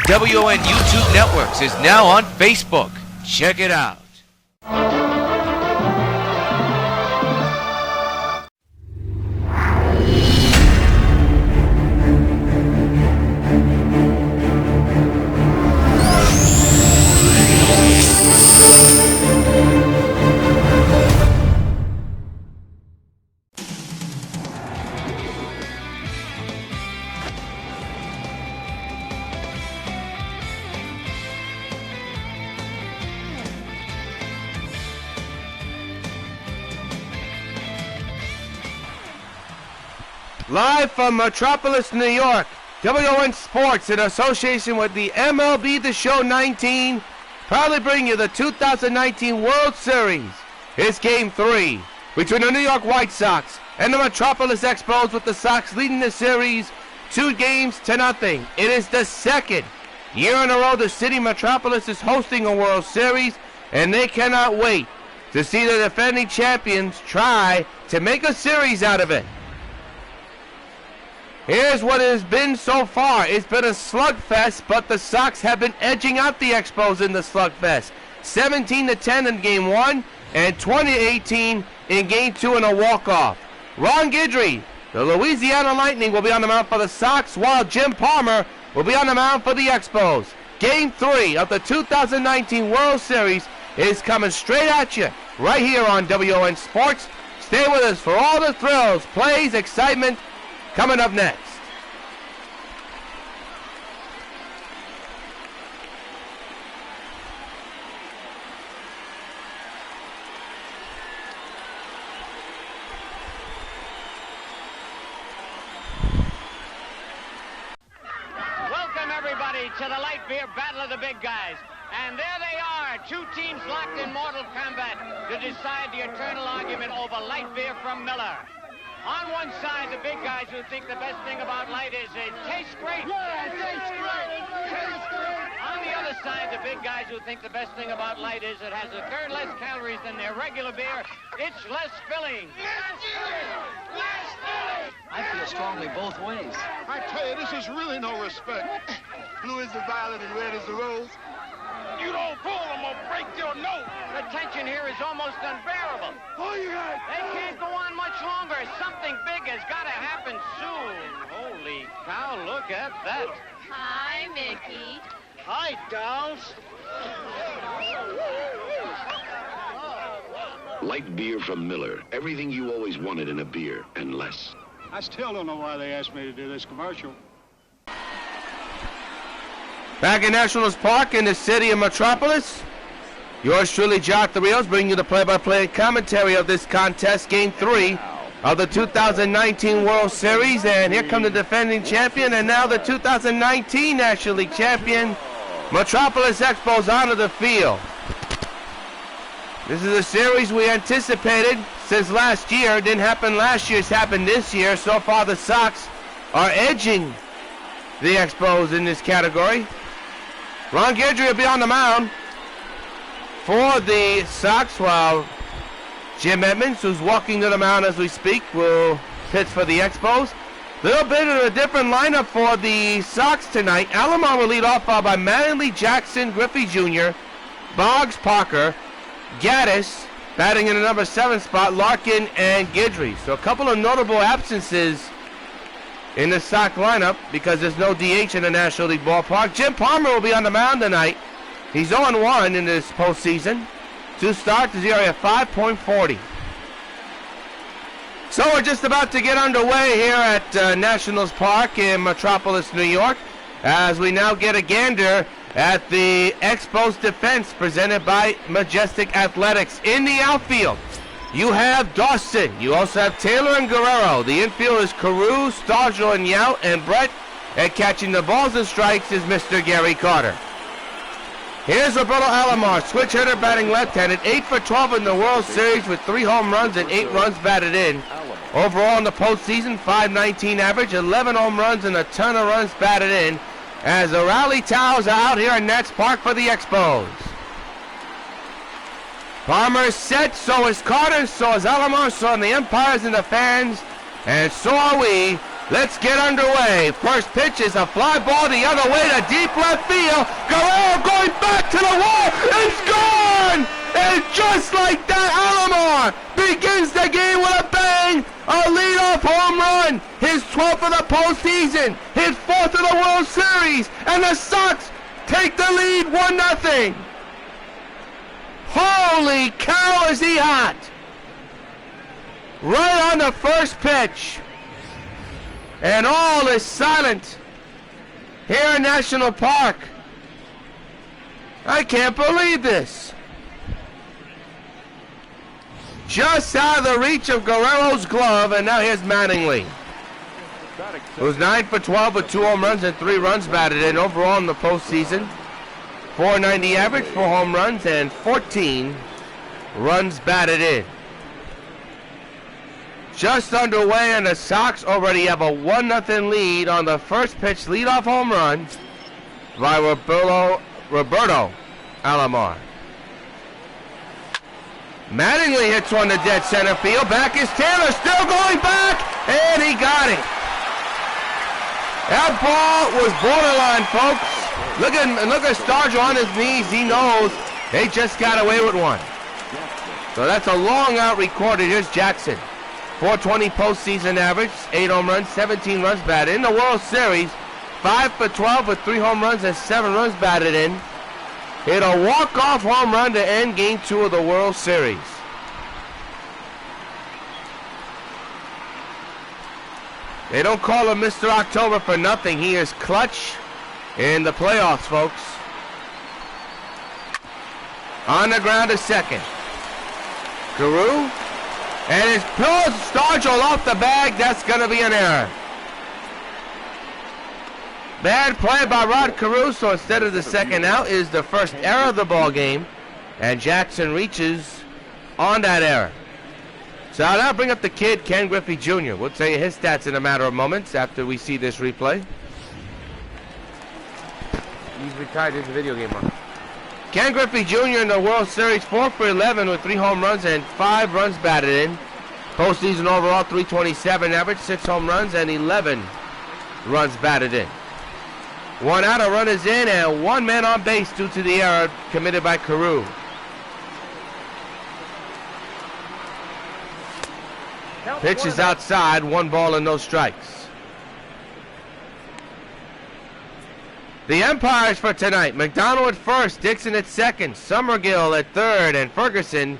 WON YouTube Networks is now on Facebook. Check it out. Live from Metropolis, New York, WON Sports in association with the MLB The Show 19 proudly bring you the 2019 World Series. It's Game 3 between the New York White Sox and the Metropolis Expos, with the Sox leading the series 2-0. It is the second year in a row the city Metropolis is hosting a World Series, and they cannot wait to see the defending champions try to make a series out of it. Here's what it has been so far. It's been a slugfest, but the Sox have been edging out the Expos in the slugfest. 17-10 in Game 1 and 20-18 in Game 2 in a walk-off. Ron Guidry, the Louisiana Lightning, will be on the mound for the Sox, while Jim Palmer will be on the mound for the Expos. Game 3 of the 2019 World Series is coming straight at you right here on WON Sports. Stay with us for all the thrills, plays, excitement coming up next. Welcome everybody to the light beer battle of the big guys. And there they are, two teams locked in mortal combat to decide the eternal argument over light beer from Miller. On one side, the big guys who think the best thing about light is it tastes great. Yeah, it tastes great. Tastes great. On the other side, the big guys who think the best thing about light is it has a third less calories than their regular beer. It's less filling. Less filling. Less filling. I feel strongly both ways. I tell you, this is really no respect. Blue is the violet and red is the rose. You don't pull them or break your nose. The tension here is almost unbearable. Oh, you got it. They can't go on much longer. Something big has got to happen soon. Holy cow, look at that. Hi, Mickey. Hi, dolls. Light beer from Miller. Everything you always wanted in a beer, and less. I still don't know why they asked me to do this commercial. Back in Nationals Park in the city of Metropolis, yours truly, Jonathan Rios, bringing you the play-by-play commentary of this contest, Game 3 of the 2019 World Series. And here come the defending champion and now the 2019 National League champion, Metropolis Expos, onto the field. This is a series we anticipated since last year. It didn't happen last year, it's happened this year. So far, the Sox are edging the Expos in this category. Ron Guidry will be on the mound for the Sox, while Jim Edmonds, who's walking to the mound as we speak, will pitch for the Expos. A little bit of a different lineup for the Sox tonight. Alomar will lead off by Manley, Jackson, Griffey Jr., Boggs, Parker, Gaddis, batting in the number 7 spot, Larkin, and Guidry. So a couple of notable absences in the Sox lineup because there's no DH in the National League ballpark. Jim Palmer will be on the mound tonight. He's 0-1 in this postseason. 2 starts, his ERA at 5.40. So we're just about to get underway here at Nationals Park in Metropolis, New York, as we now get a gander at the Expos defense presented by Majestic Athletics. In the outfield, you have Dawson. You also have Taylor and Guerrero. The infield is Carew, Stargell, and Yount, and Brett. And catching the balls and strikes is Mr. Gary Carter. Here's Roberto Alomar, switch hitter, batting left-handed, 8 for 12 in the World Series with 3 home runs and 8 runs batted in. Overall in the postseason, .519 average, 11 home runs and a ton of runs batted in, as the rally towels are out here in Nats Park for the Expos. Palmer is set, so is Carter, so is Alomar, so are the umpires and the fans, and so are we Let's get underway. First pitch is a fly ball the other way to deep left field. Guerrero going back to the wall. It's gone! And just like that, Alomar begins the game with a bang. A leadoff home run. His 12th of the postseason. His 4th of the World Series. And the Sox take the lead 1-0. Holy cow, is he hot. Right on the first pitch. And all is silent here in National Park. I can't believe this. Just out of the reach of Guerrero's glove, and now here's Mattingly, who's 9 for 12 with 2 home runs and 3 runs batted in overall in the postseason. .490 average, 4 home runs, and 14 runs batted in. Just underway, and the Sox already have a 1-0 lead on the first pitch leadoff home run by Roberto Alomar. Mattingly hits one to dead center field. Back is Taylor, still going back, and he got it. That ball was borderline, folks. Look at Stargell on his knees. He knows they just got away with one. So that's a long out recorded. Here's Jackson. .420 postseason average, 8 home runs, 17 runs batted. In the World Series, 5 for 12 with 3 home runs and 7 runs batted in. Hit a walk-off home run to end Game 2 of the World Series. They don't call him Mr. October for nothing. He is clutch in the playoffs, folks. On the ground to second. Carew. And it's pulls Stargell off the bag. That's going to be an error. Bad play by Rod Carew, so instead of the second out is the first error of the ball game. And Jackson reaches on that error. So I'll now bring up the kid, Ken Griffey Jr. We'll tell you his stats in a matter of moments after we see this replay. He's retired. There's a video game on. Ken Griffey Jr. in the World Series, 4 for 11 with 3 home runs and 5 runs batted in. Postseason overall, .327 average, 6 home runs and 11 runs batted in. 1 out, a run is in, and 1 man on base due to the error committed by Carew. Pitch is outside, 1 ball and no strikes. The umpires for tonight: McDonald at first, Dixon at second, Summergill at third, and Ferguson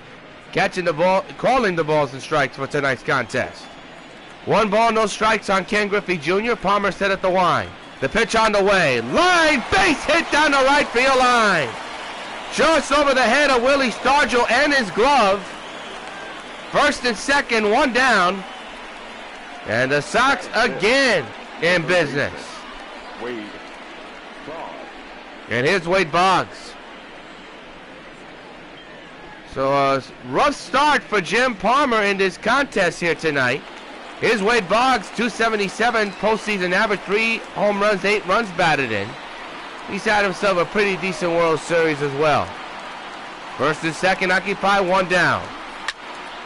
catching the ball, calling the balls and strikes for tonight's contest. 1 ball, no strikes on Ken Griffey Jr. Palmer set at the line. The pitch on the way. Line, base hit down the right field line. Just over the head of Willie Stargell and his glove. First and second, 1 down. And the Sox again in business. And here's Wade Boggs. So a rough start for Jim Palmer in this contest here tonight. Here's Wade Boggs, .277 postseason average, 3 home runs, 8 runs batted in. He's had himself a pretty decent World Series as well. First and second occupy, 1 down.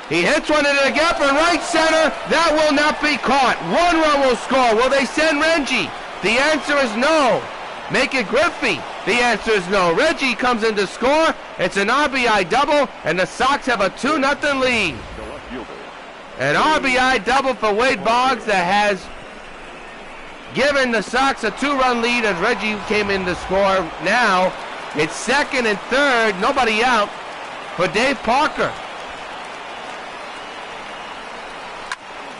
He hits one into the gap in right center. That will not be caught. 1 run will score. Will they send Reggie? The answer is no. Make it Griffey. The answer is no. Reggie comes in to score. It's an RBI double, and the Sox have a 2-0 lead. An RBI double for Wade Boggs that has given the Sox a 2-run lead as Reggie came in to score. Now it's second and third, nobody out for Dave Parker.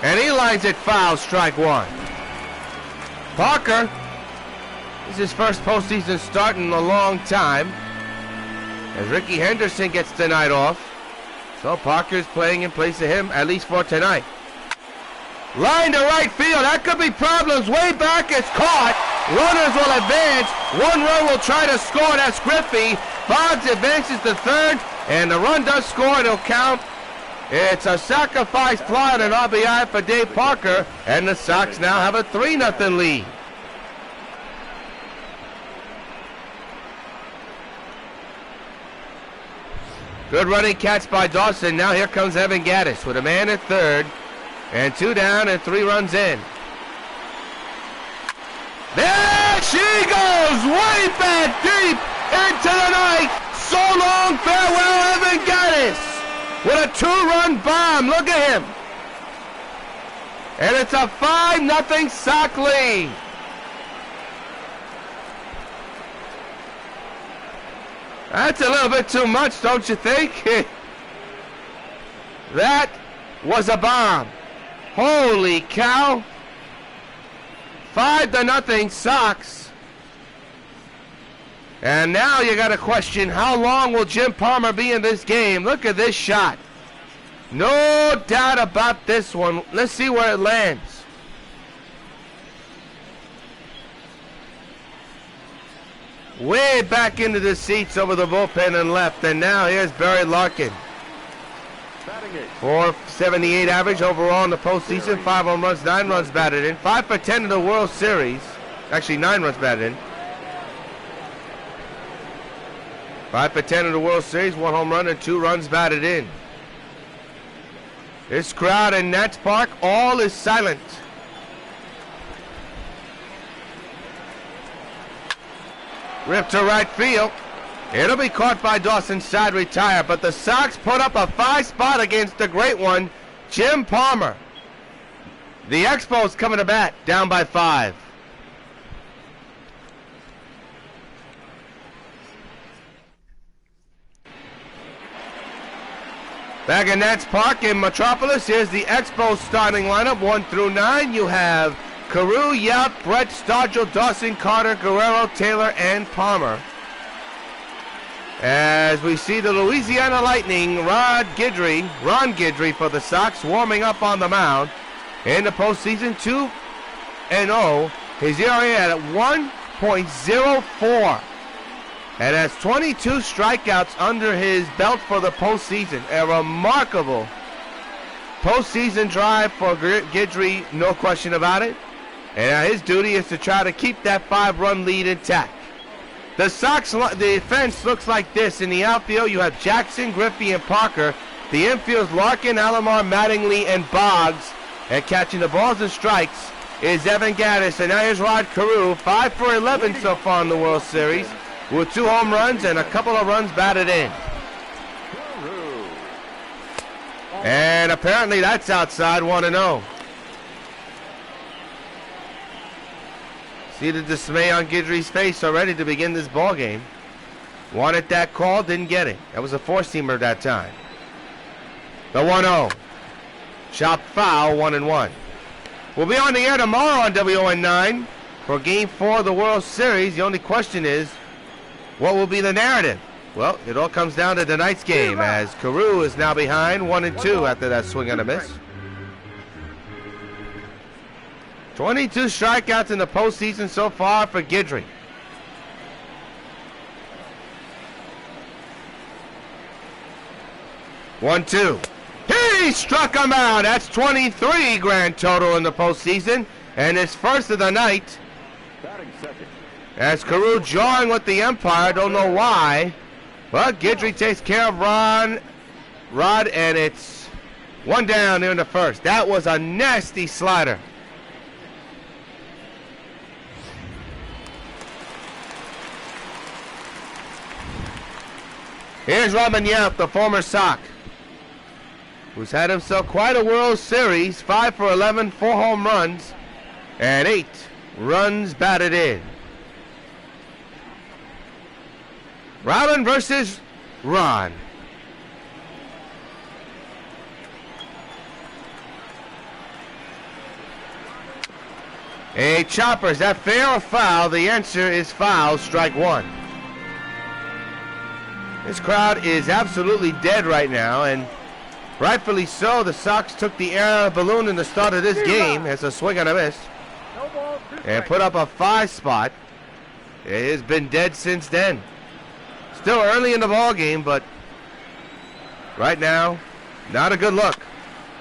And he lines it foul, strike 1. Parker, this is his first postseason start in a long time, as Ricky Henderson gets the night off. So Parker's playing in place of him, at least for tonight. Line to right field. That could be problems. Way back, it's caught. Runners will advance. 1 run will try to score. That's Griffey. Boggs advances to third, and the run does score. It'll count. It's a sacrifice fly and an RBI for Dave Parker, and the Sox now have a 3-0 lead. Good running catch by Dawson. Now here comes Evan Gaddis with a man at third, and 2 down and 3 runs in. goes way back deep into the night. So long, farewell, Evan Gaddis with a 2-run bomb. Look at him. And it's a 5-0 Sox lead. That's a little bit too much, don't you think? That was a bomb. Holy cow. 5-0 Sox. And now you got to question, how long will Jim Palmer be in this game? Look at this shot. No doubt about this one. Let's see where it lands. Way back into the seats over the bullpen and left. And now here's Barry Larkin. 478 average overall in the postseason. 5 home runs, 9 runs batted in. 5 for 10 in the World Series. Actually, 9 runs batted in. 5 for 10 in the World Series. 1 home run and 2 runs batted in. This crowd in Nats Park, all is silent. Ripped to right field. It'll be caught by Dawson, side retire, but the Sox put up a 5 spot against the great one, Jim Palmer. The Expos coming to bat, down by 5. Back in Nats Park in Metropolis, here's the Expos starting lineup, 1 through 9. You have Carew, Yount, Brett, Stargell, Dawson, Carter, Guerrero, Taylor, and Palmer. As we see the Louisiana Lightning, Ron Guidry for the Sox, warming up on the mound. In the postseason, 2-0. His ERA at 1.04. And has 22 strikeouts under his belt for the postseason. A remarkable postseason drive for Guidry, no question about it. And his duty is to try to keep that 5-run lead intact. The Sox defense looks like this. In the outfield, you have Jackson, Griffey, and Parker. The infield's Larkin, Alomar, Mattingly, and Boggs. And catching the balls and strikes is Evan Gaddis. And now here's Rod Carew, 5 for 11 so far in the World Series, with 2 home runs and a couple of runs batted in. And apparently that's outside, 1-0. See the dismay on Guidry's face already to begin this ball game. Wanted that call, didn't get it. That was a 4-seamer that time. The 1-0. Chop foul, 1-1. We'll be on the air tomorrow on WON 9 for Game 4 of the World Series. The only question is, what will be the narrative? Well, it all comes down to tonight's game, as Carew is now behind 1-2 after that swing and a miss. 22 strikeouts in the postseason so far for Guidry. One-two. He struck him out. That's 23 grand total in the postseason, and his first of the night. As Carew jawing with the umpire, don't know why, but Guidry takes care of Rod, and it's 1 down there in the first. That was a nasty slider. Here's Robin Yount, the former Sox, who's had himself quite a World Series. 5 for 11, 4 home runs, and 8 runs batted in. Robin versus Ron. A chopper. Is that fair or foul? The answer is foul. Strike 1. This crowd is absolutely dead right now, and rightfully so. The Sox took the air balloon in the start of this game as a swing and a miss, and put up a 5 spot. It has been dead since then. Still early in the ball game, but right now, not a good look.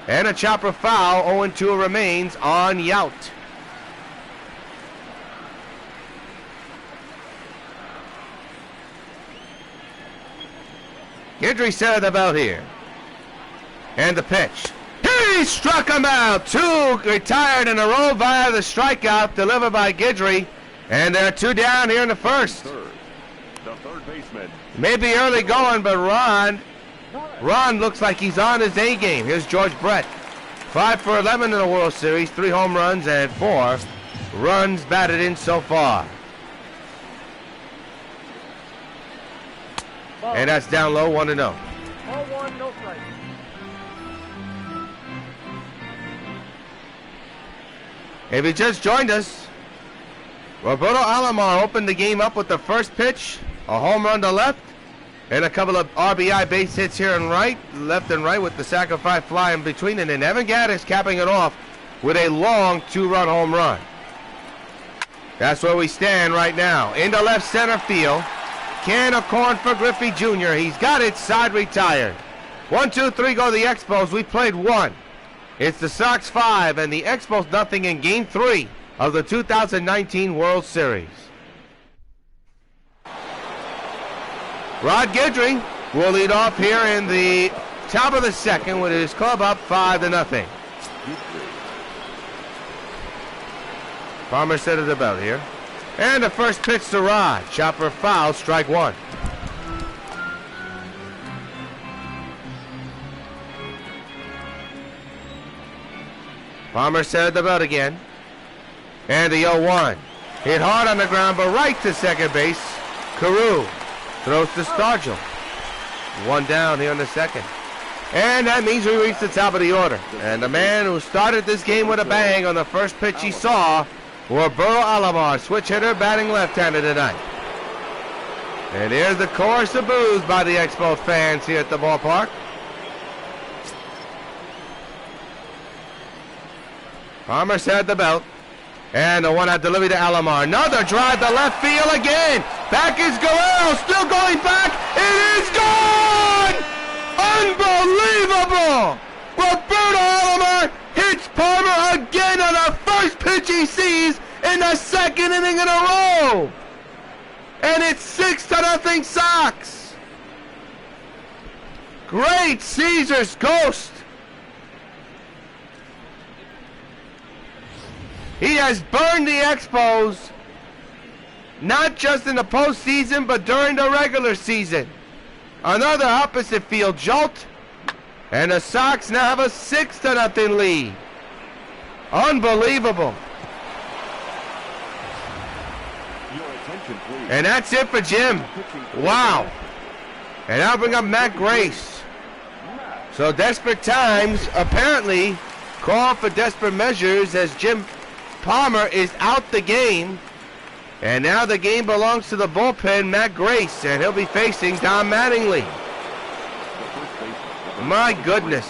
And a chopper foul. 0-2 remains on Yount. Guidry set it about here. And the pitch. He struck him out. 2 retired in a row via the strikeout delivered by Guidry. And there are 2 down here in the first. The third baseman. Maybe early going, but Ron looks like he's on his A game. Here's George Brett. 5 for 11 in the World Series, 3 home runs and 4 runs batted in so far. And that's down low, 1-0. 0-1, no strike. If you just joined us, Roberto Alomar opened the game up with the first pitch, a home run to left, and a couple of RBI base hits here and left and right with the sacrifice fly in between, and then Evan Gaddis capping it off with a long 2-run home run. That's where we stand right now. Into left center field. Can of corn for Griffey Jr. He's got it, side retired. 1, 2, 3 go the Expos. We played 1. It's the Sox 5 and the Expos nothing in Game 3 of the 2019 World Series. Rod Guidry will lead off here in the top of the second with his club up 5-0. Palmer set it about here. And the first pitch to Rod. Chopper foul, strike 1. Palmer set it about again. And the 0-1. Hit hard on the ground, but right to second base. Carew throws to Stargell. 1 down here in the second. And that means we reach the top of the order. And the man who started this game with a bang on the first pitch he saw, Roberto Alomar, switch hitter, batting left-handed tonight. And here's the chorus of boos by the Expos fans here at the ballpark. Palmer set the belt. And the 1-out delivery to Alomar. Another drive to left field again. Back is Guerrero, still going back. It is gone! Unbelievable! Roberto Alomar hits Palmer again on the first pitch he sees in the second inning in a row. And it's 6-0 Sox. Great Caesar's ghost. He has burned the Expos, not just in the postseason, but during the regular season. Another opposite field jolt, and the Sox now have a 6-0 lead. Unbelievable. And that's it for Jim. Wow. And I'll bring up Matt Grace. So desperate times apparently call for desperate measures as Jim Palmer is out the game. And now the game belongs to the bullpen, Matt Grace, and he'll be facing Don Mattingly. My goodness.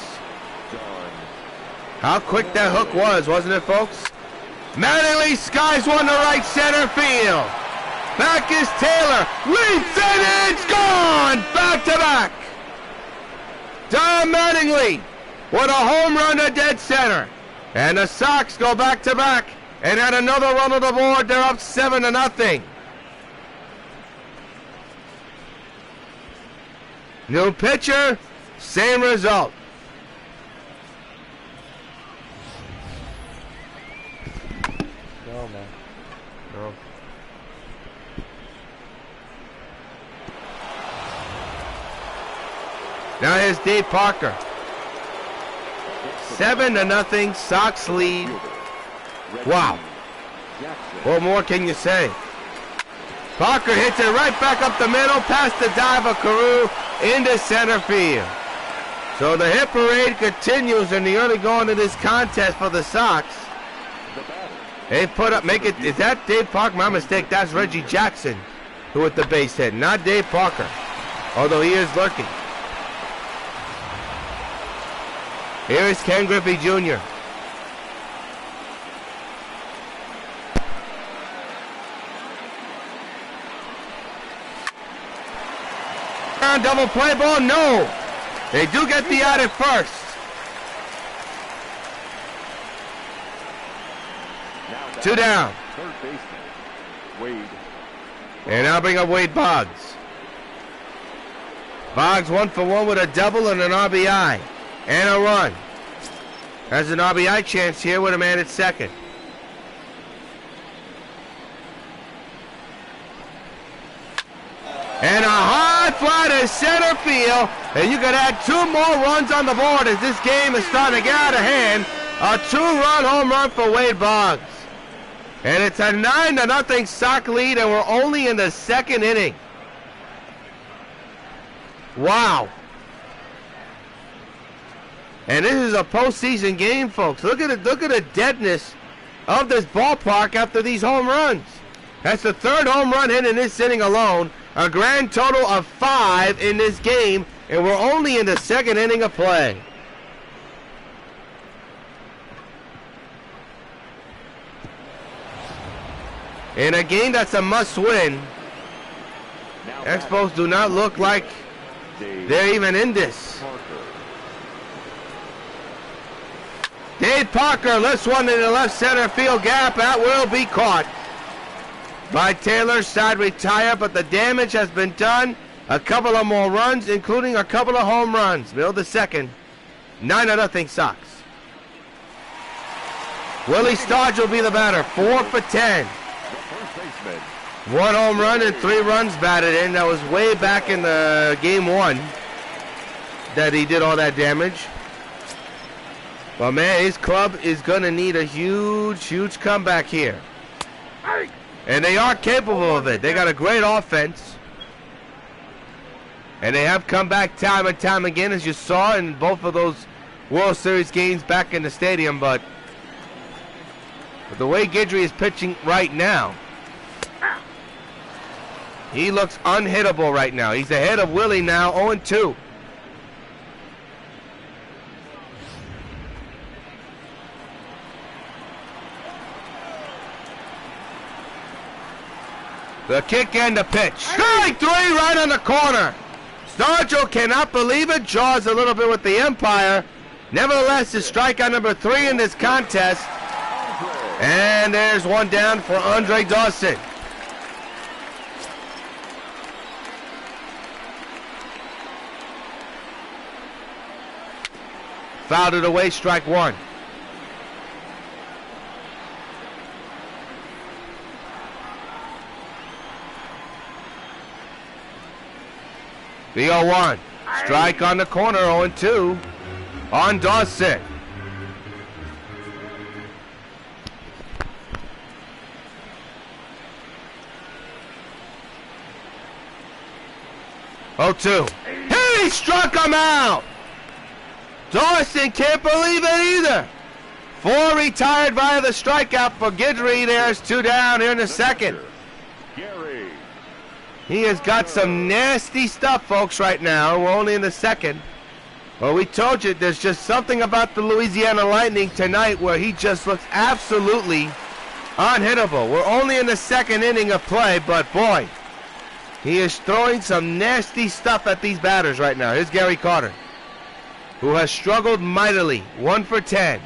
How quick that hook was, wasn't it, folks? Mattingly skies one to right center field. Back is Taylor. Leaps and it's gone! Back to back. Don Mattingly with a home run to dead center. And the Sox go back to back. And add another run on the board. They're up 7-0. New pitcher, same result. No, man. No. Now here's Dave Parker. 7-0 Sox lead. Wow. What more can you say? Parker hits it right back up the middle, past the dive of Carew into center field. So the hit parade continues in the early going of this contest for the Sox. They put up, make it, is that Dave Parker? My mistake, that's Reggie Jackson who hit the base hit, not Dave Parker, although he is lurking. Here is Ken Griffey Jr. Double play ball? No. They do get the out at first. Two down. Third baseman, Wade. And I'll bring up Wade Boggs. Boggs 1 for 1 with a double and an RBI. And a run. Has an RBI chance here with a man at second. And a high fly to center field. And you could add 2 more runs on the board as this game is starting to get out of hand. A 2-run home run for Wade Boggs. And it's a 9-0 Sox lead, and we're only in the 2nd inning. Wow. And this is a postseason game, folks. Look at the deadness of this ballpark after these home runs. That's the 3rd home run hit in this inning alone. A grand total of 5 in this game, and we're only in the 2nd inning of play. In a game that's a must-win, Expos do not look like they're even in this. Dave Parker lifts one in the left center field gap. That will be caught by Taylor. Side retire, but the damage has been done. A couple of more runs, including a couple of home runs. Middle of the 2nd. 9-0 Sox. Willie Stargell will be the batter. 4 for 10. 1 home run and 3 runs batted in. That was way back in the game 1 that he did all that damage. Well, man, his club is going to need a huge comeback here. And they are capable of it. They got a great offense. And they have come back time and time again, as you saw in both of those World Series games back in the stadium. But the way Guidry is pitching right now, he looks unhittable right now. He's ahead of Willie now, 0-2. The kick and the pitch. Strike 3 right on the corner. Stargell cannot believe it. Jaws a little bit with the umpire. Nevertheless, his strikeout number 3 in this contest. And there's one down for Andre Dawson. Fouled it away, strike 1. The 0-1. Strike on the corner, 0-2 on Dawson. He struck him out. Dawson can't believe it either. 4 retired via the strikeout for Guidry. There's 2 down here in the 2nd. He has got some nasty stuff, folks, right now. We're only in the 2nd. Well, we told you there's just something about the Louisiana Lightning tonight where he just looks absolutely unhittable. We're only in the 2nd inning of play, but boy, he is throwing some nasty stuff at these batters right now. Here's Gary Carter, who has struggled mightily. 1 for 10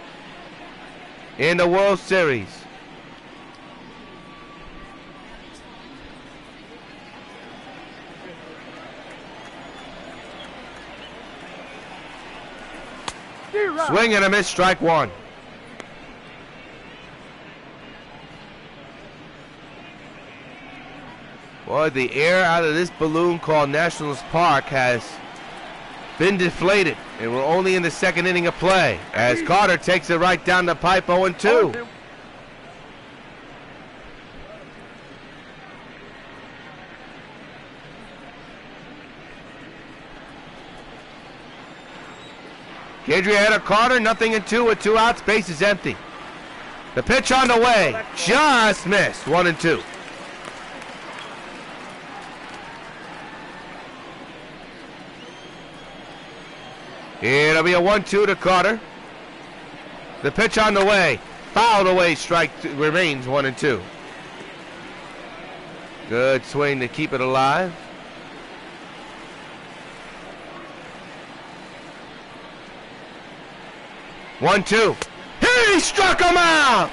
in the World Series. Swing and a miss, strike 1. Boy, the air out of this balloon called Nationals Park has been deflated, and we're only in the 2nd inning of play as Carter takes it right down the pipe, 0-2. Guidry ahead of Carter, 0-2 with 2 outs, base is empty. The pitch on the way, just missed, 1-2. It'll be a 1-2 to Carter. The pitch on the way, fouled away, strike 2, remains 1-2. Good swing to keep it alive. One-two. He struck him out!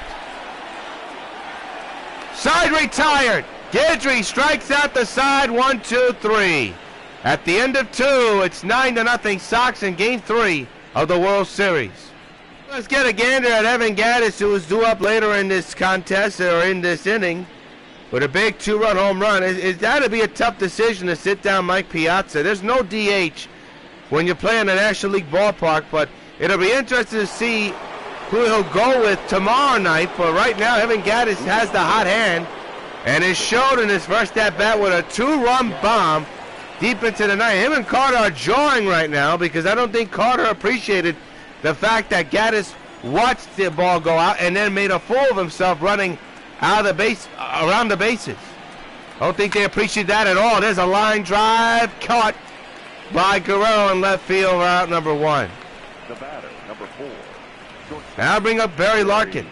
Side retired. Guidry strikes out the side, 1-2-3. At the end of 2, it's 9-0 Sox in Game 3 of the World Series. Let's get a gander at Evan Gattis, who is due up later in this contest, or in this inning. with a big 2-run home run. It's got to be a tough decision to sit down Mike Piazza. There's no DH when you're playing a National League ballpark, but it'll be interesting to see who he'll go with tomorrow night. But right now, Evan Gattis has the hot hand, and it showed in his first at-bat with a 2-run bomb deep into the ninth. Him and Carter are jawing right now because I don't think Carter appreciated the fact that Gattis watched the ball go out and then made a fool of himself running out of the base, around the bases. I don't think they appreciate that at all. There's a line drive caught by Guerrero in left field, route number 1. The batter, number 4. Now bring up Barry Larkin.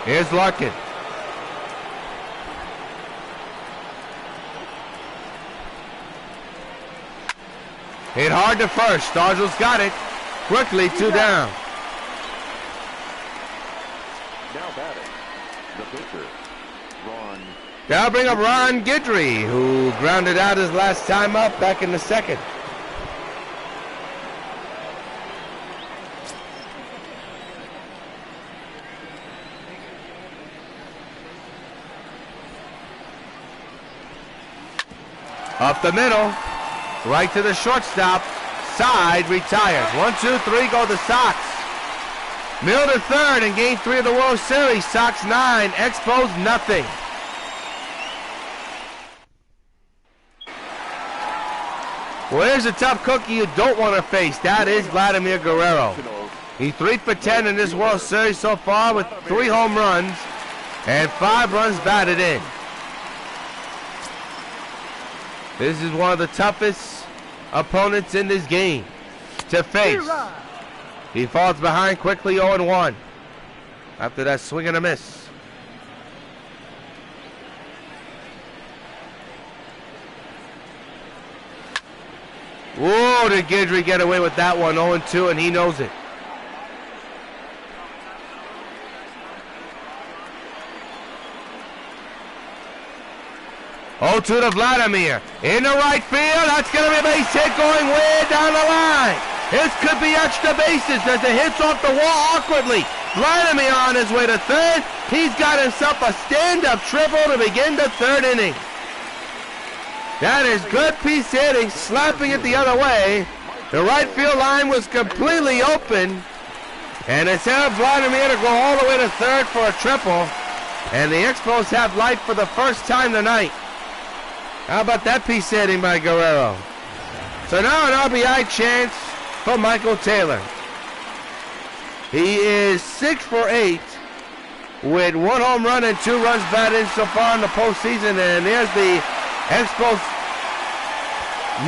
Here's Larkin. Hit hard to first. Stargell's got it. Quickly, 2 down. Now batting, the pitcher, Ron. Now bring up Ron Guidry, who grounded out his last time up back in the second. Up the middle, right to the shortstop, side, retired. 1, 2, 3, go the Sox. Middle to third in Game 3 of the World Series. Sox 9, Expos nothing. Well, here's a tough cookie you don't want to face. That is Vladimir Guerrero. He's 3 for 10 in this World Series so far with 3 home runs and 5 runs batted in. This is one of the toughest opponents in this game to face. He falls behind quickly, 0-1 after that swing and a miss. Whoa, did Guidry get away with that one? 0-2, and he knows it. Oh, to the Vladimir. In the right field. That's going to be a base hit going way down the line. This could be extra bases as it hits off the wall awkwardly. Vladimir on his way to third. He's got himself a stand-up triple to begin the 3rd inning. That is good piece hitting, slapping it the other way. The right field line was completely open. And instead of Vladimir to go all the way to third for a triple, and the Expos have life for the first time tonight. How about that piece hitting by Guerrero? So now an RBI chance for Michael Taylor. He is 6 for 8 with 1 home run and 2 runs batted in so far in the postseason. And there's the Expos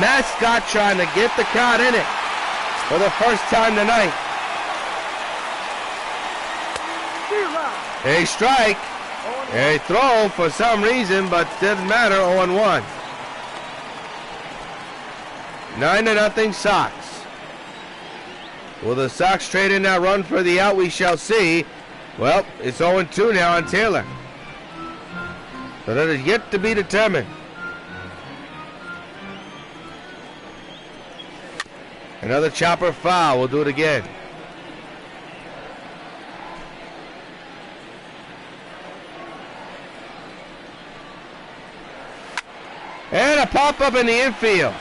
mascot trying to get the crowd in it for the first time tonight. A strike. A throw for some reason, but doesn't matter. 0-1. 9-0 Sox. Will the Sox trade in that run for the out? We shall see. Well, it's 0-2 now on Taylor. So that is yet to be determined. Another chopper foul. We'll do it again. And a pop-up in the infield.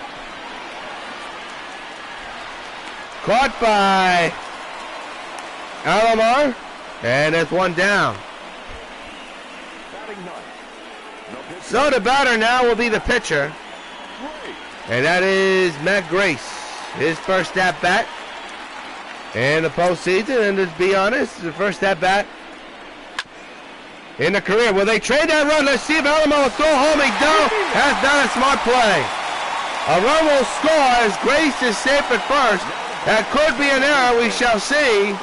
Caught by Alomar. And it's 1 down. So the batter now will be the pitcher. And that is Matt Grace. His first at-bat in the postseason. And to be honest, the first at-bat in the career. Will they trade that run? Let's see if Alomar will throw home. He don't. That's not a smart play. A run will score as Grace is safe at first. That could be an error. We shall see.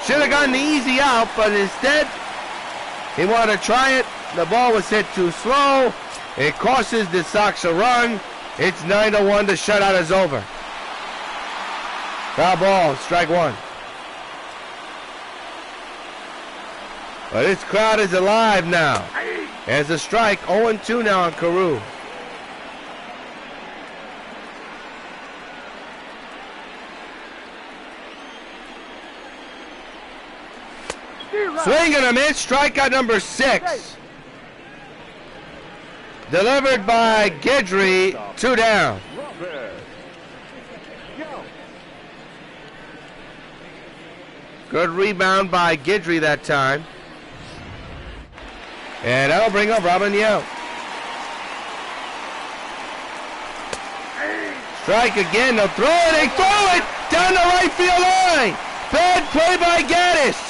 Should have gotten the easy out, but instead he wanted to try it. The ball was hit too slow. It costs the Sox a run. It's 9-1. The shutout is over. Foul ball, strike 1. But this crowd is alive now. As a strike, 0-2 now on Carew. Swing and a miss. Strikeout number 6. Delivered by Guidry. 2 down. Good rebound by Guidry that time. And that'll bring up Robin Yount. Strike again. They'll throw it. They throw it down the right field line. Bad play by Gaddis.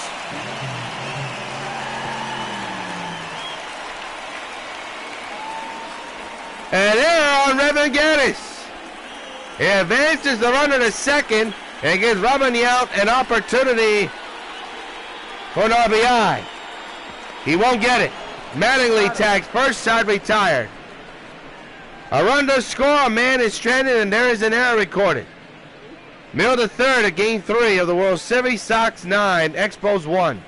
And error on Revan Gaddis. He advances the runner to second and gives Robin Yount an opportunity for an RBI. He won't get it. Mattingly tags first, side retired. A run to score, a man is stranded, and there is an error recorded. Mill the third of Game 3 of the World Series. Sox 9, Expos 1.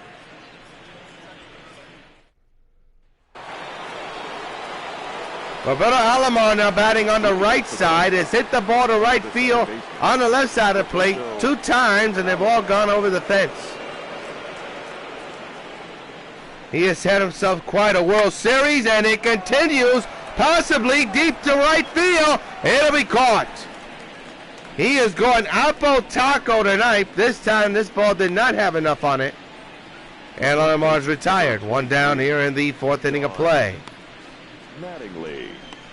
Roberto Alomar now batting on the right side has hit the ball to right field on the left side of the plate 2 times, and they've all gone over the fence. He has had himself quite a World Series, and it continues possibly deep to right field. It'll be caught. He is going Alpo Taco tonight. This time this ball did not have enough on it. And Alomar's retired. 1 down here in the 4th inning of play. Mattingly.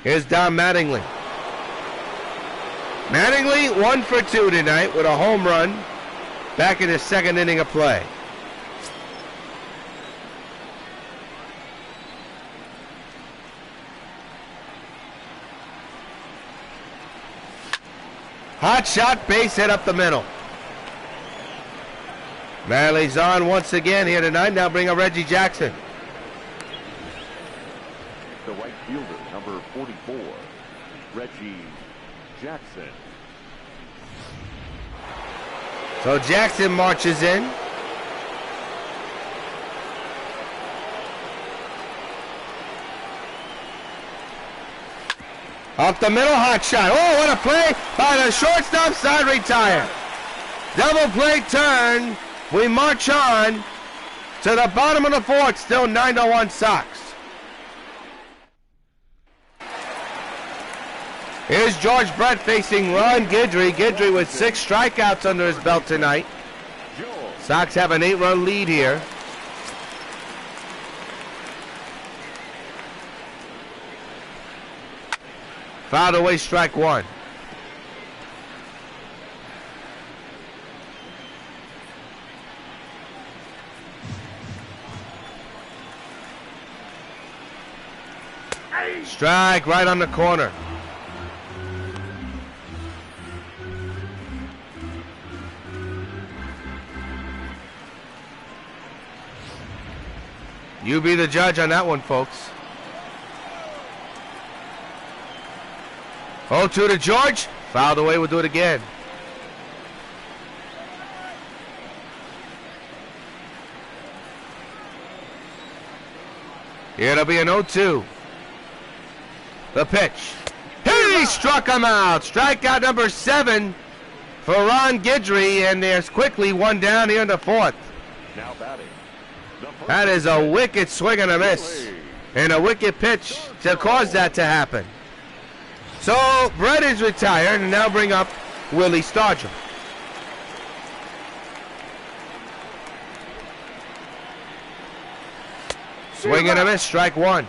Here's Don Mattingly. Mattingly 1 for 2 tonight with a home run back in his 2nd inning of play. Hot shot, base hit up the middle. Mattingly's on once again here tonight. Now bring up Reggie Jackson. The right fielder, number 44, Reggie Jackson. So Jackson marches in. Up the middle, hot shot. Oh, what a play by the shortstop, side retired. Double play turn. We march on to the bottom of the 4th, still 9-1 Sox. Here's George Brett facing Ron Guidry. Guidry with 6 strikeouts under his belt tonight. Sox have an 8-run lead here. Fouled away, strike 1. Strike right on the corner. You be the judge on that one, folks. 0-2 to George. Fouled away, we'll do it again. It'll be an 0-2. The pitch. He struck him out. Strikeout number 7 for Ron Guidry, and there's quickly 1 down here in the 4th. Now batting. That is a wicked swing and a miss, and a wicked pitch to cause that to happen. So Brett is retired, and now bring up Willie Stargell. Swing and a miss, strike 1.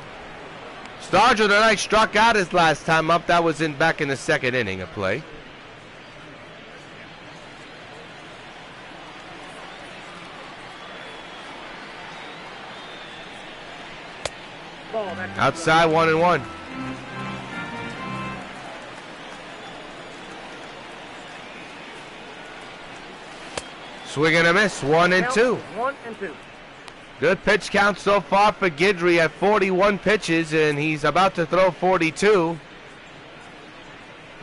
Stargell tonight struck out his last time up. That was back in the 2nd inning of play. Outside, 1-1. Swing and a miss, 1-2. 1-2. Good pitch count so far for Guidry at 41 pitches, and he's about to throw 42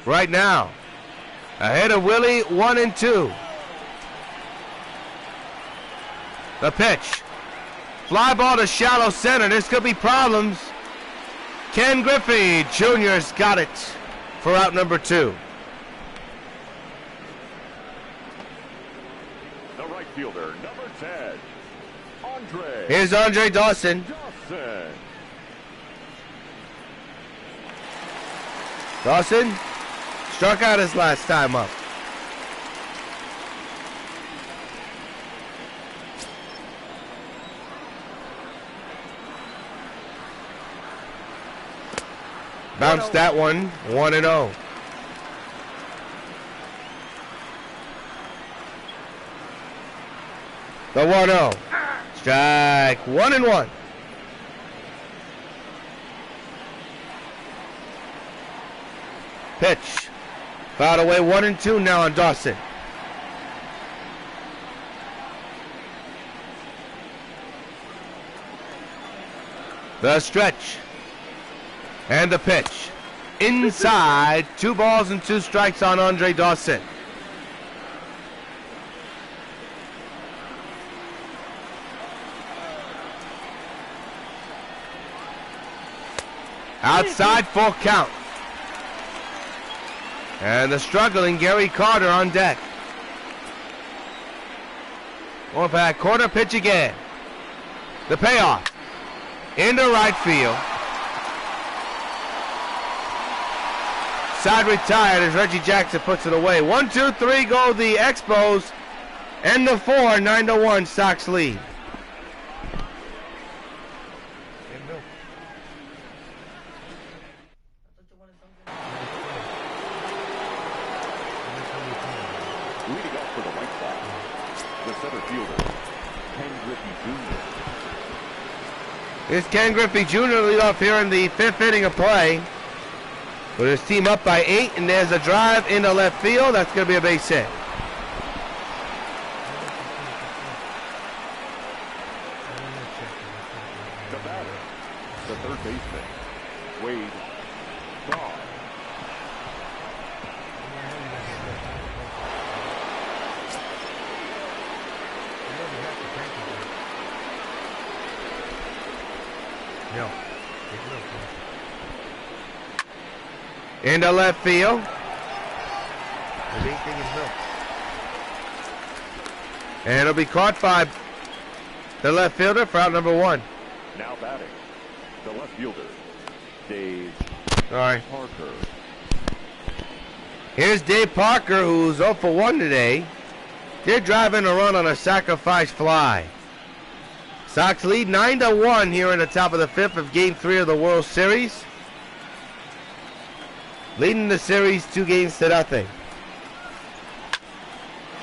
right now. Ahead of Willie, 1-2. The pitch. Fly ball to shallow center. This could be problems. Ken Griffey Jr.'s got it for out number 2. The right fielder, number 10, Here's Andre Dawson. Dawson struck out his last time up. Bounced that one, 1-0. The 1-0. Strike, 1-1. Pitch. Fouled away, 1-2 now on Dawson. The stretch. And the pitch. Inside, 2 balls and 2 strikes on Andre Dawson. Outside, full count. And the struggling Gary Carter on deck. Going for that corner pitch again. The payoff. Into right field. Side retired as Reggie Jackson puts it away. 1-2-3 go the Expos. And the 4, 9-1 Sox lead. Leading up for the White Sox, the center fielder, Ken Griffey Jr. Here's Ken Griffey Jr. lead off here in the 5th inning of play. With his team up by 8, and there's a drive into left field. That's going to be a base hit. The batter, the third baseman, Wade Shaw. No. Into left field. The main thing is milk. And it'll be caught by the left fielder for out number 1. Now batting, the left fielder, Dave Parker. Here's Dave Parker, who's 0 for 1 today. Did drive in a run on a sacrifice fly. Sox lead 9-1 here in the top of the 5th of Game 3 of the World Series. Leading the series 2-0.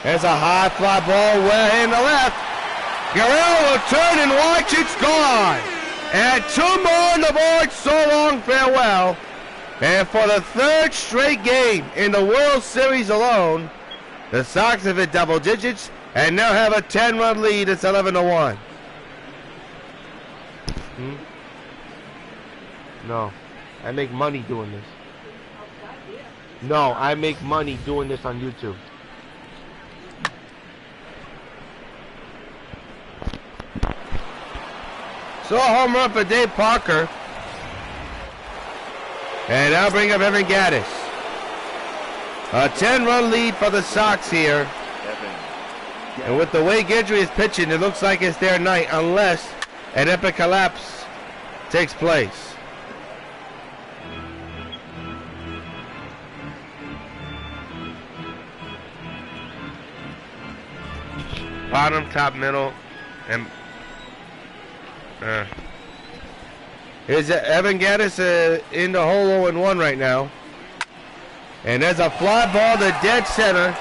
There's a high fly ball way in the left. Guerrero will turn and watch, it's gone. And 2 more on the board, so long, farewell. And for the 3rd straight game in the World Series alone, the Sox have hit double digits and now have a 10-run lead. It's 11-1. No, I make money doing this. No, I make money doing this on YouTube. So a home run for Dave Parker. And that'll bring up Evan Gattis. A 10-run lead for the Sox here. And with the way Guidry is pitching, it looks like it's their night unless an epic collapse takes place. Bottom, top, middle, and here's Evan Gattis in the hole 0-1 right now. And there's a fly ball to dead center.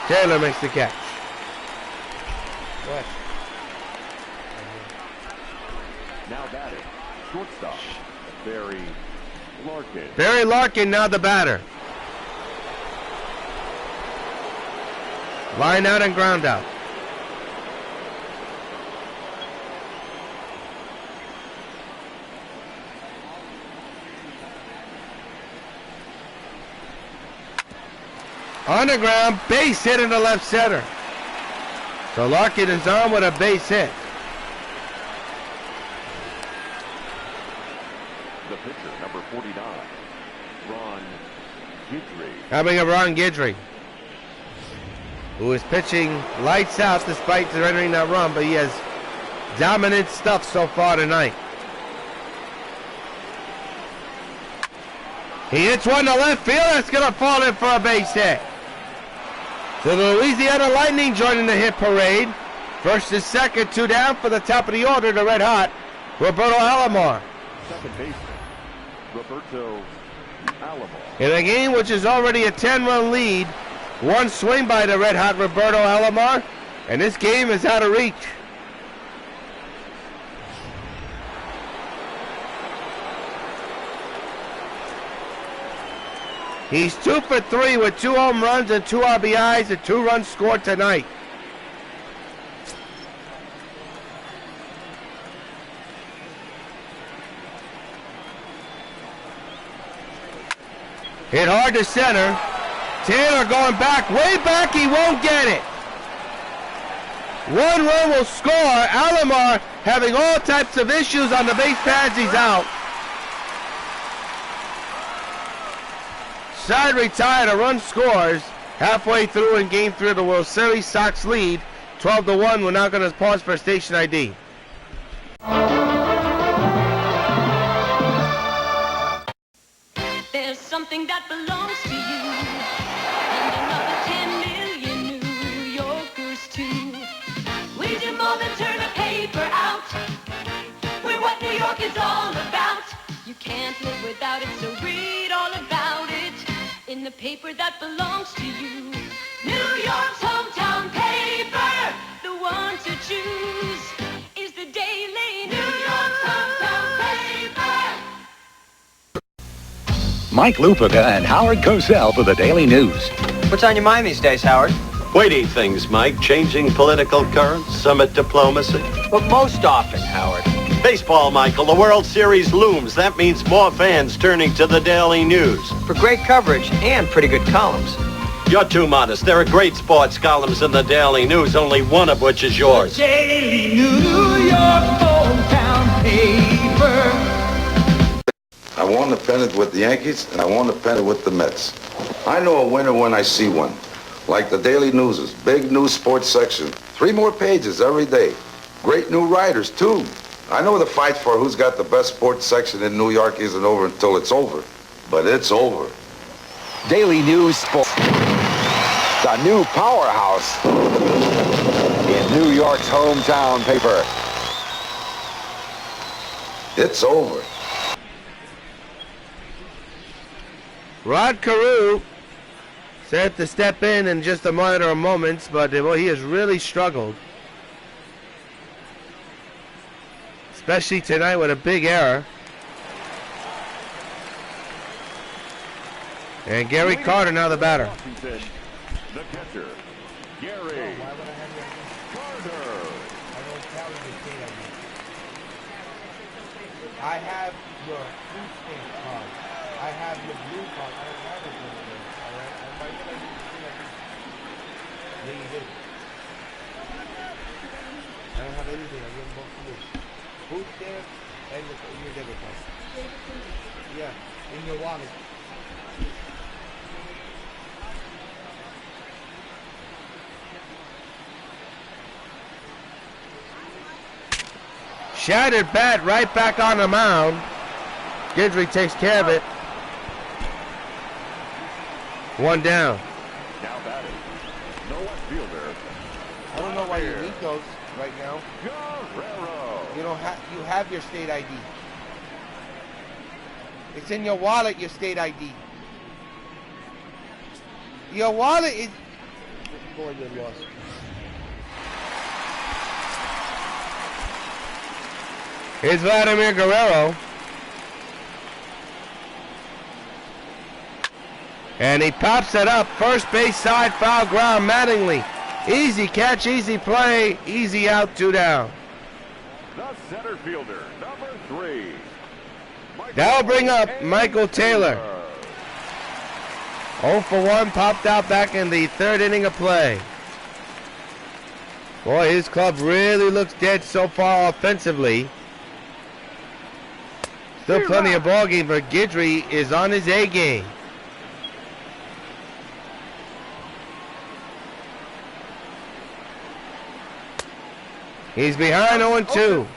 Taylor makes the catch. What? Now batting, shortstop, Barry Larkin. Barry Larkin now the batter. Line out and ground out. On the ground, base hit in the left center. So Larkin is on with a base hit. The pitcher, number 49, Ron Guidry. Coming up, Ron Guidry. who is pitching lights out despite surrendering that run, but he has dominant stuff so far tonight. He hits one to left field. That's going to fall in for a base hit. So the Louisiana Lightning joining the hit parade. First and second, 2 down for the top of the order, the red hot Roberto Alomar. Second baseman, Roberto Alomar. In a game which is already a 10-run lead, one swing by the red hot Roberto Alomar, and this game is out of reach. He's 2 for 3 with 2 home runs and 2 RBIs and 2 runs scored tonight. Hit hard to center. Taylor going back, way back, he won't get it. 1 run will score. Alomar having all types of issues on the base paths, he's out. Side retired, a run scores. Halfway through in Game 3 of the World Series, Sox lead 12-1. We're now going to pause for station ID. There's something that belongs to you, and another 10 million New Yorkers too. We do more than turn a paper out. We're what New York is all about. You can't live without it, so read all about it in the paper that belongs to you. New York's hometown paper, the one to choose is the Daily New York's hometown paper. Mike Lupica and Howard Cosell for the Daily News. What's on your mind these days, Howard? Weighty things, Mike. Changing political currents, summit diplomacy. But most often, Howard. Baseball, Michael. The World Series looms. That means more fans turning to the Daily News. For great coverage and pretty good columns. You're too modest. There are great sports columns in the Daily News, only one of which is yours. The Daily New York hometown paper. I won the pennant with the Yankees, and I won the pennant with the Mets. I know a winner when I see one. Like the Daily News' big new sports section. 3 more pages every day. Great new writers, too. I know the fight for who's got the best sports section in New York isn't over until it's over. But it's over. Daily News Sports. The new powerhouse in New York's hometown paper. It's over. Rod Carew set to step in just a matter of moments, but well, he has really struggled. Especially tonight with a big error. And Gary Carter now the batter. The catcher, Gary Carter. I have your food stamp card. I have your blue card. I don't have a blue card. All right? I'm right there. Yeah, you did. I don't have anything. I give them both to you. Food stamp and your debit card. Yeah, in your wallet. Shattered bat right back on the mound. Guidry takes care of it. 1 down. Now batting, no left fielder. I don't know why you need those right now. Guerrero. You don't have. You have your state ID. It's in your wallet. Your state ID. Your wallet is. Boy, you lost. Here's Vladimir Guerrero. And he pops it up. First base side, foul ground, Mattingly. Easy catch, easy play, easy out, 2 down. The center fielder, number 3. That'll bring up Michael Taylor. 0 for 1, popped out back in the 3rd inning of play. Boy, his club really looks dead so far offensively. Still plenty of ball game, but Guidry is on his A game. He's behind 0-2.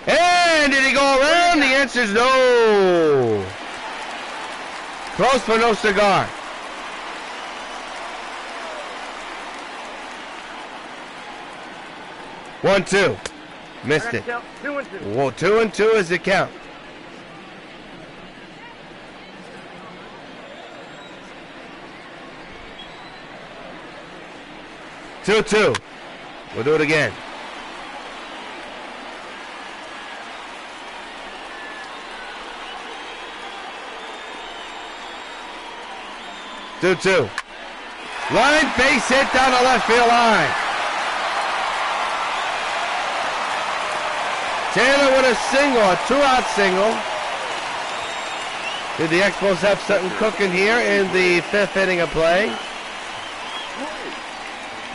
And did he go around? The answer is no. Close for no cigar. One, two. Missed it. 2-2. Well, 2-2 is the count. Two. We'll do it again. Two. Line base hit down the left field line. Taylor with a single, a 2-out single. Did the Expos have something cooking here in the 5th inning of play?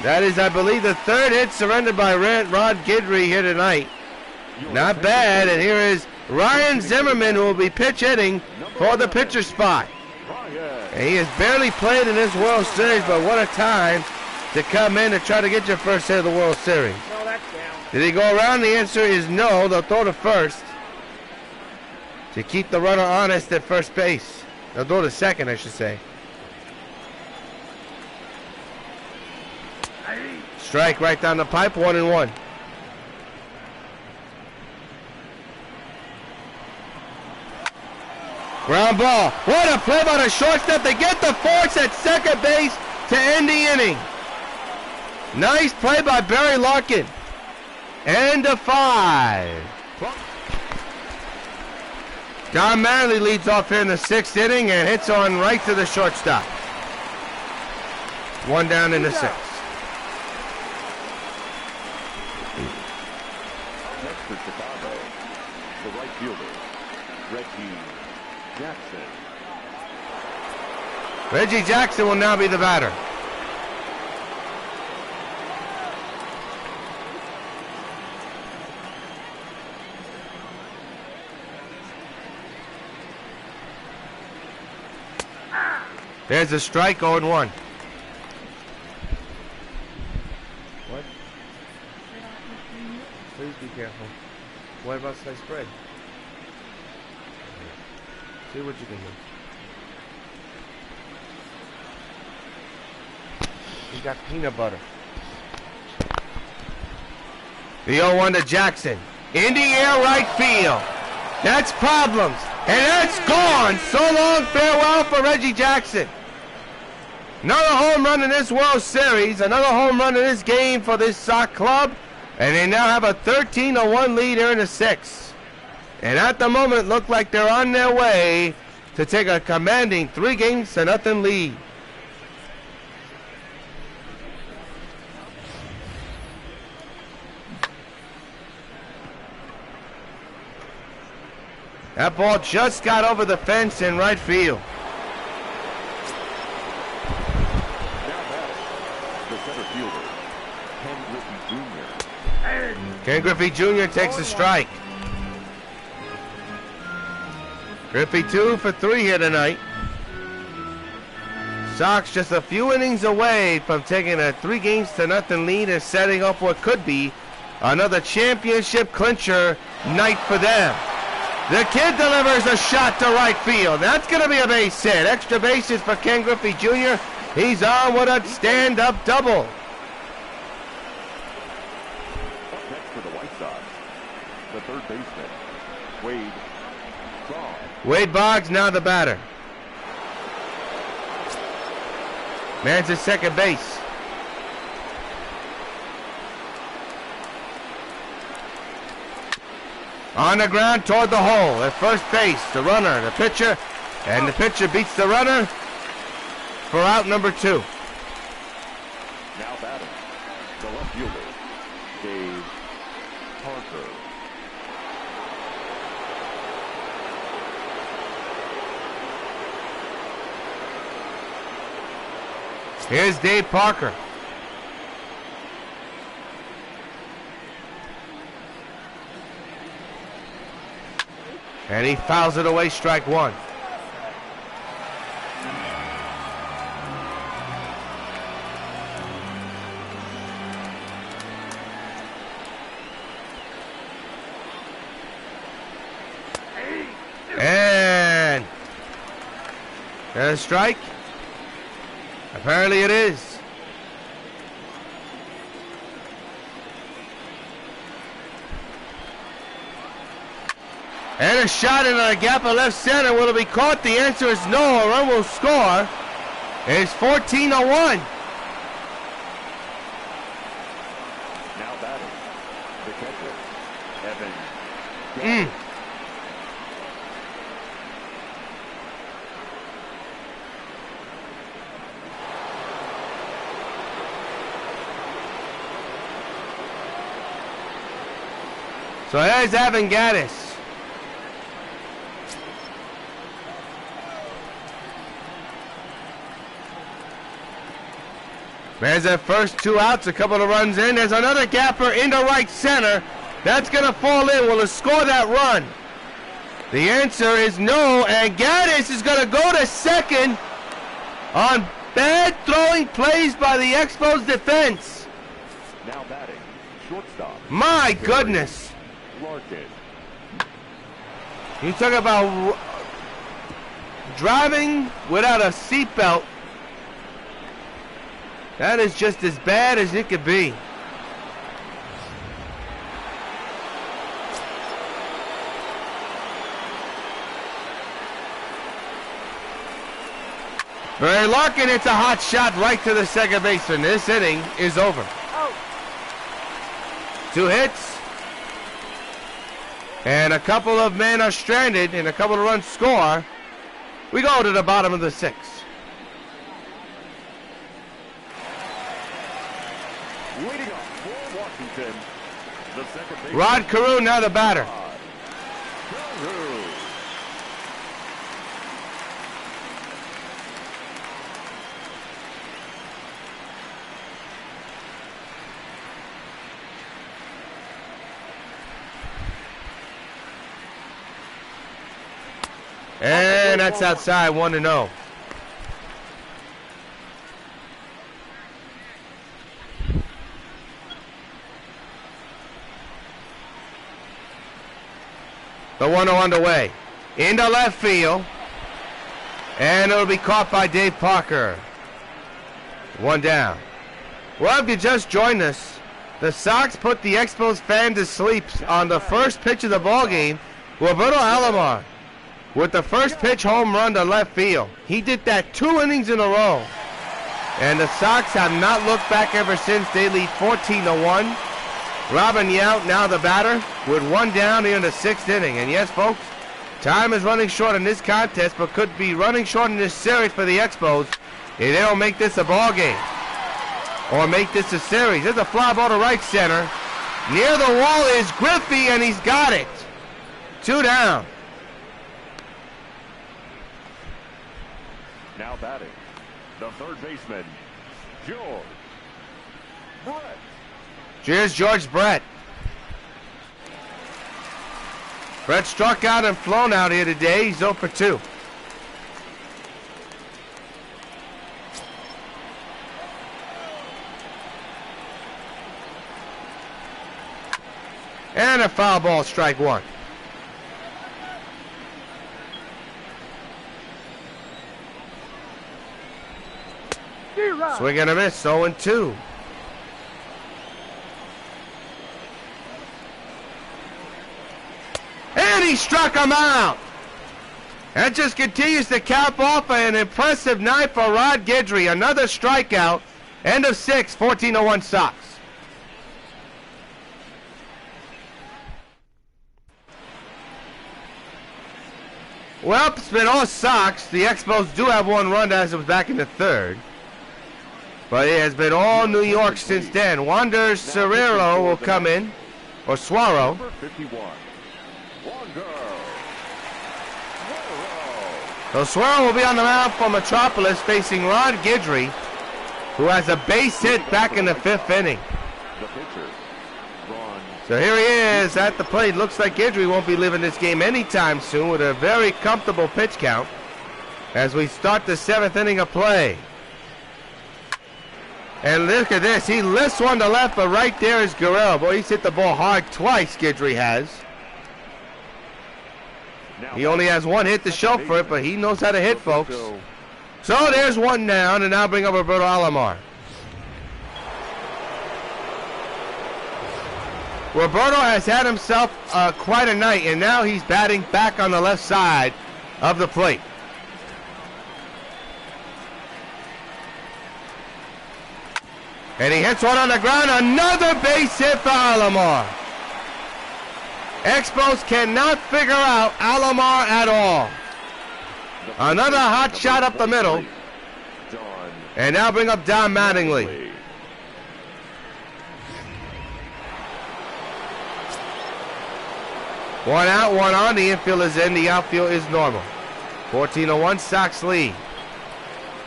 That is, I believe, the 3rd hit surrendered by Rod Guidry here tonight. Not bad, and here is Ryan Zimmerman, who will be pitch hitting for the pitcher spot. And he has barely played in this World Series, but what a time to come in and try to get your first hit of the World Series. No, that's down. Did he go around? The answer is no. They'll throw to first to keep the runner honest at first base. They'll throw to second, I should say. Strike right down the pipe, 1-1. Ground ball. What a play by the shortstop to get the force at second base to end the inning. Nice play by Barry Larkin. End of 5. Don Manley leads off here in the 6th inning and hits on right to the shortstop. 1 down in the 6th. Next for Chicago, the right fielder, Reggie Jackson. Reggie Jackson will now be the batter. There's a strike, 0-1. What? Please be careful. What about sliced bread? See what you can do. You got peanut butter. The 0-1 to Jackson. In the air, right field. That's problems. And that's gone. So long, farewell for Reggie Jackson. Another home run in this World Series. Another home run in this game for this Sox club. And they now have a 13-1 lead here in the 6th. And at the moment, look like they're on their way to take a commanding 3-0 lead. That ball just got over the fence in right field. The center fielder, Ken Griffey Jr. Ken Griffey Jr. takes a strike. Griffey 2 for 3 here tonight. Sox just a few innings away from taking a 3-0 lead and setting up what could be another championship clincher night for them. The kid delivers a shot to right field. That's going to be a base hit. Extra bases for Ken Griffey Jr. He's on with a stand-up double. Up next for the White Sox, the third baseman, Wade Boggs. Wade Boggs now the batter. Man's at second base. On the ground toward the hole at first base, the runner, the pitcher, and the pitcher beats the runner for out number 2. Now batting, the left fielder, Dave Parker. Here's Dave Parker. And he fouls it away, strike 1. A strike? Apparently it is. And a shot into the gap of left center. Will it be caught? The answer is no. A run will score. It's 14-1. Now batting, the catcher, Evan. So there's Evan Gaddis. There's that first 2 outs, a couple of runs in. There's another gapper into right center. That's going to fall in. Will it score that run? The answer is no, and Gaddis is going to go to second on bad throwing plays by the Expos defense. Now batting, shortstop. My goodness. Larkin. You talk about driving without a seatbelt. That is just as bad as it could be. Barry Larkin hits a hot shot right to the second baseman. This inning is over. 2 hits. And a couple of men are stranded and a couple of runs score. We go to the bottom of the 6th. Leading up for Washington, the second baseman. Rod Carew now the batter. And that's outside, 1-0. The 1-0 underway. Into left field. And it'll be caught by Dave Parker. 1 down. Well, if you just joined us, the Sox put the Expos fan to sleep on the first pitch of the ballgame. Roberto Alomar with the first pitch home run to left field. He did that 2 innings in a row. And the Sox have not looked back ever since. They lead 14-1. Robin Yount now the batter with 1 down here in the 6th inning. And yes, folks, time is running short in this contest, but could be running short in this series for the Expos if they don't make this a ball game or make this a series. There's a fly ball to right center. Near the wall is Griffey, and he's got it. 2 down. Now batting, the third baseman, George Brett. Here's George Brett. Brett struck out and flown out here today. He's 0 for 2. And a foul ball, strike 1. Swing and a miss, 0-2. And he struck him out. That just continues to cap off an impressive night for Rod Guidry. Another strikeout. End of 6, 14-1 Sox. Well, it's been all Sox. The Expos do have 1 run as it was back in the 3rd. But it has been all New York since then. Wander Suero will come in. Or Suaro. Number 51. So Suero will be on the mound for Metropolis facing Rod Guidry, who has a base hit back in the 5th inning. So here he is at the plate. Looks like Guidry won't be leaving this game anytime soon with a very comfortable pitch count as we start the 7th inning of play. And look at this. He lifts one to left, but right there is Guerrero. Boy, he's hit the ball hard twice, Guidry has. He only has 1 hit to show for it, but he knows how to hit, folks. So there's one down, and now bring up Roberto Alomar. Roberto has had himself quite a night, and now he's batting back on the left side of the plate. And he hits one on the ground. Another base hit for Alomar. Expos cannot figure out Alomar at all. Another hot shot up the middle. And now bring up Don Mattingly. One out, one on. The infield is in. The outfield is normal. 14-1, Sox lead.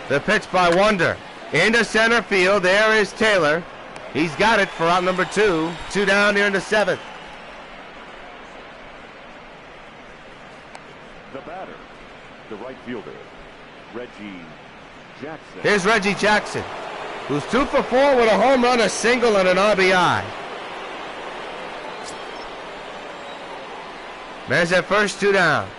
The pitch by Wonder. Into center field. There is Taylor. He's got it for out number 2. 2 down here in the 7th. The batter, the right fielder, Reggie Jackson. Here's Reggie Jackson, who's 2 for 4 with a home run, a single, and an RBI. There's that first 2 down.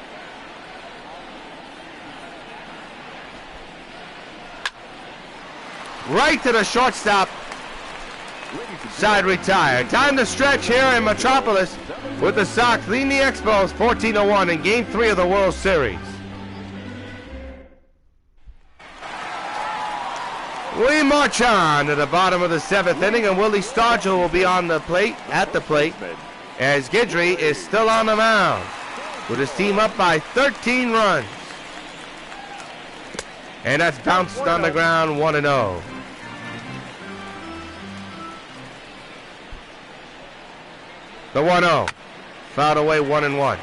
Right to the shortstop. Side retired. Time to stretch here in Metropolis with the Sox leading the Expos 14-1 in Game 3 of the World Series. We march on to the bottom of the 7th inning, and Willie Stargell will be on the plate, at the plate, as Guidry is still on the mound with his team up by 13 runs. And that's bounced on the ground 1-0. The 1-0. Fouled away 1-1.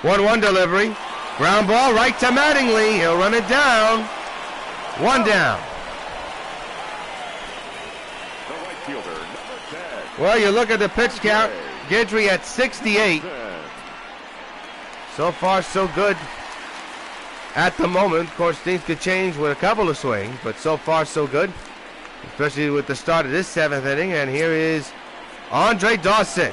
One delivery. Ground ball right to Mattingly. He'll run it down. 1 down. The right fielder, number 10. Well, you look at the pitch count. Guidry at 68. So far, so good. At the moment, of course, things could change with a couple of swings, but so far, so good. Especially with the start of this 7th inning. And here is Andre Dawson.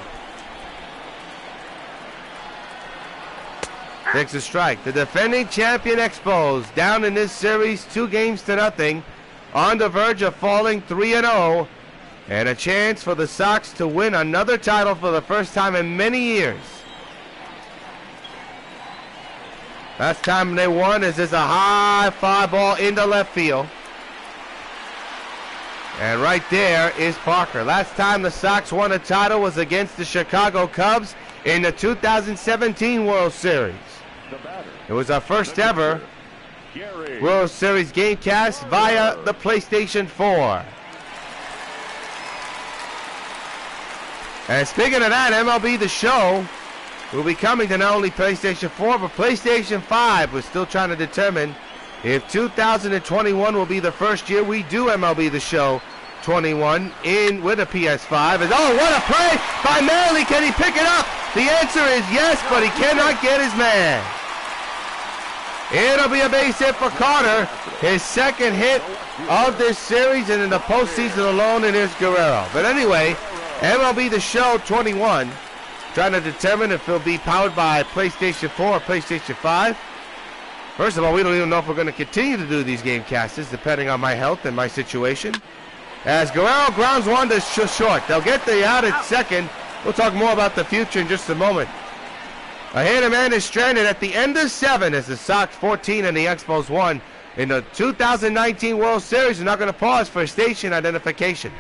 Takes a strike. The defending champion Expos down in this series 2-0, on the verge of falling 3-0, and a chance for the Sox to win another title for the first time in many years. Last time they won is this a high fly ball into left field. And right there is Parker. Last time the Sox won a title was against the Chicago Cubs in the 2017 World Series. It was our first ever World Series Gamecast via the PlayStation 4. And speaking of that, MLB The Show will be coming to not only PlayStation 4, but PlayStation 5. We're still trying to determine if 2021 will be the first year we do MLB The Show 21 in with a PS5. And oh, what a play by Manley. Can he pick it up? The answer is yes, but he cannot get his man. It'll be a base hit for Carter, his second hit of this series and in the postseason alone, and here's Guerrero. But anyway, MLB The Show 21, trying to determine if it'll be powered by PlayStation 4 or PlayStation 5. First of all, we don't even know if we're going to continue to do these game casts, depending on my health and my situation. As Guerrero grounds one to short. They'll get the out at second. We'll talk more about the future in just a moment. A hitter man is stranded at the end of 7 as the Sox 14 and the Expos 1 in the 2019 World Series. We're not going to pause for station identification.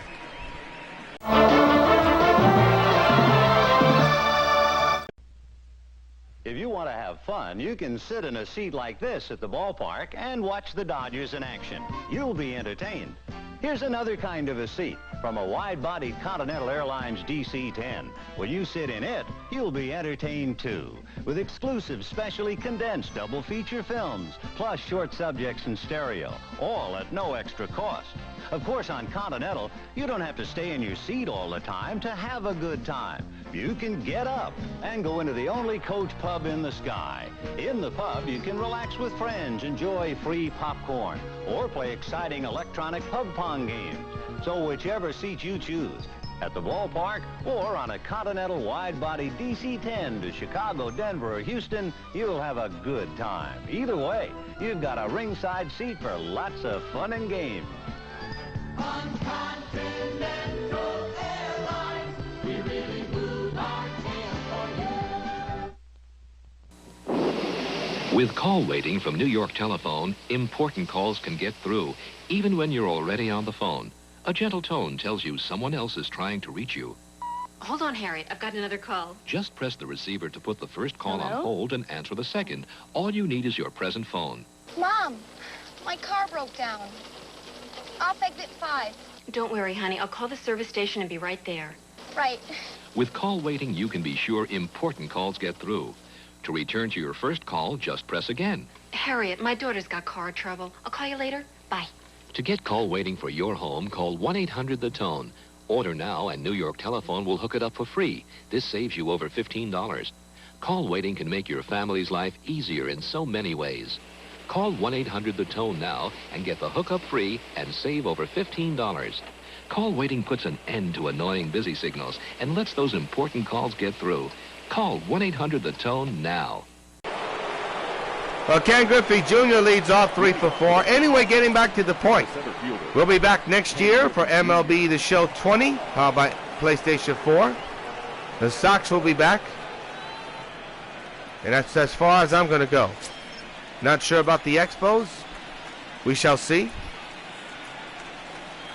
If you want to have fun, you can sit in a seat like this at the ballpark and watch the Dodgers in action. You'll be entertained. Here's another kind of a seat from a wide-bodied Continental Airlines DC-10. When you sit in it, you'll be entertained too, with exclusive specially condensed double feature films, plus short subjects in stereo, all at no extra cost. Of course, on Continental, you don't have to stay in your seat all the time to have a good time. You can get up and go into the only coach pub in the sky. In the pub, you can relax with friends, enjoy free popcorn, or play exciting electronic pub pong games. So whichever seat you choose, at the ballpark, or on a Continental wide-body DC-10 to Chicago, Denver, or Houston, you'll have a good time. Either way, you've got a ringside seat for lots of fun and games. On Continental Airlines, we really move our tail for you. With call waiting from New York Telephone, important calls can get through, even when you're already on the phone. A gentle tone tells you someone else is trying to reach you. Hold on, Harriet. I've got another call. Just press the receiver to put the first call Hello? on hold and answer the second. All you need is your present phone. Mom, my car broke down. Off exit 5. Don't worry, honey. I'll call the service station and be right there. Right. With call waiting, you can be sure important calls get through. To return to your first call, just press again. Harriet, my daughter's got car trouble. I'll call you later. Bye. To get call waiting for your home, call 1-800-THE-TONE. Order now and New York Telephone will hook it up for free. This saves you over $15. Call waiting can make your family's life easier in so many ways. Call 1-800-THE-TONE now and get the hookup free and save over $15. Call waiting puts an end to annoying busy signals and lets those important calls get through. Call 1-800-THE-TONE now. Well, Ken Griffey Jr. leads off 3 for 4. Anyway, getting back to the point. We'll be back next year for MLB The Show 20, powered by PlayStation 4. The Sox will be back. And that's as far as I'm going to go. Not sure about the Expos. We shall see.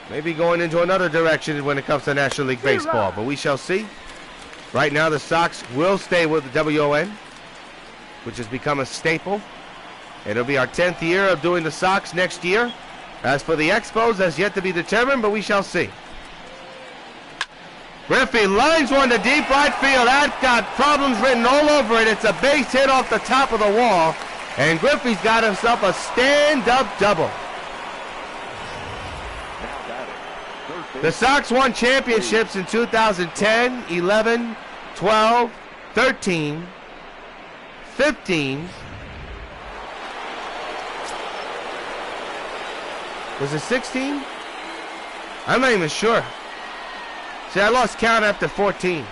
Maybe going into another direction when it comes to National League Baseball, but we shall see. Right now, the Sox will stay with the W.O.N., which has become a staple. It'll be our 10th year of doing the Sox next year. As for the Expos, that's yet to be determined, but we shall see. Griffey lines one to deep right field. That got problems written all over it. It's a base hit off the top of the wall. And Griffey's got himself a stand-up double. The Sox won championships in 2010, 11, 12, 13, 15. Was it 16? I'm not even sure. See, I lost count after 14.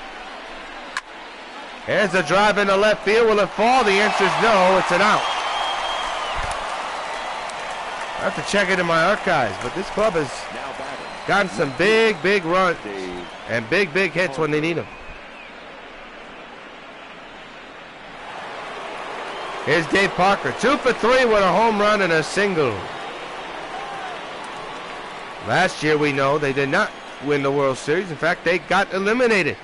There's a drive into left field. Will it fall? The answer is no. It's an out. I have to check it in my archives, but this club has gotten some big, big runs and big, big hits when they need them. Here's Dave Parker, 2 for 3 with a home run and a single. Last year, we know, they did not win the World Series. In fact, they got eliminated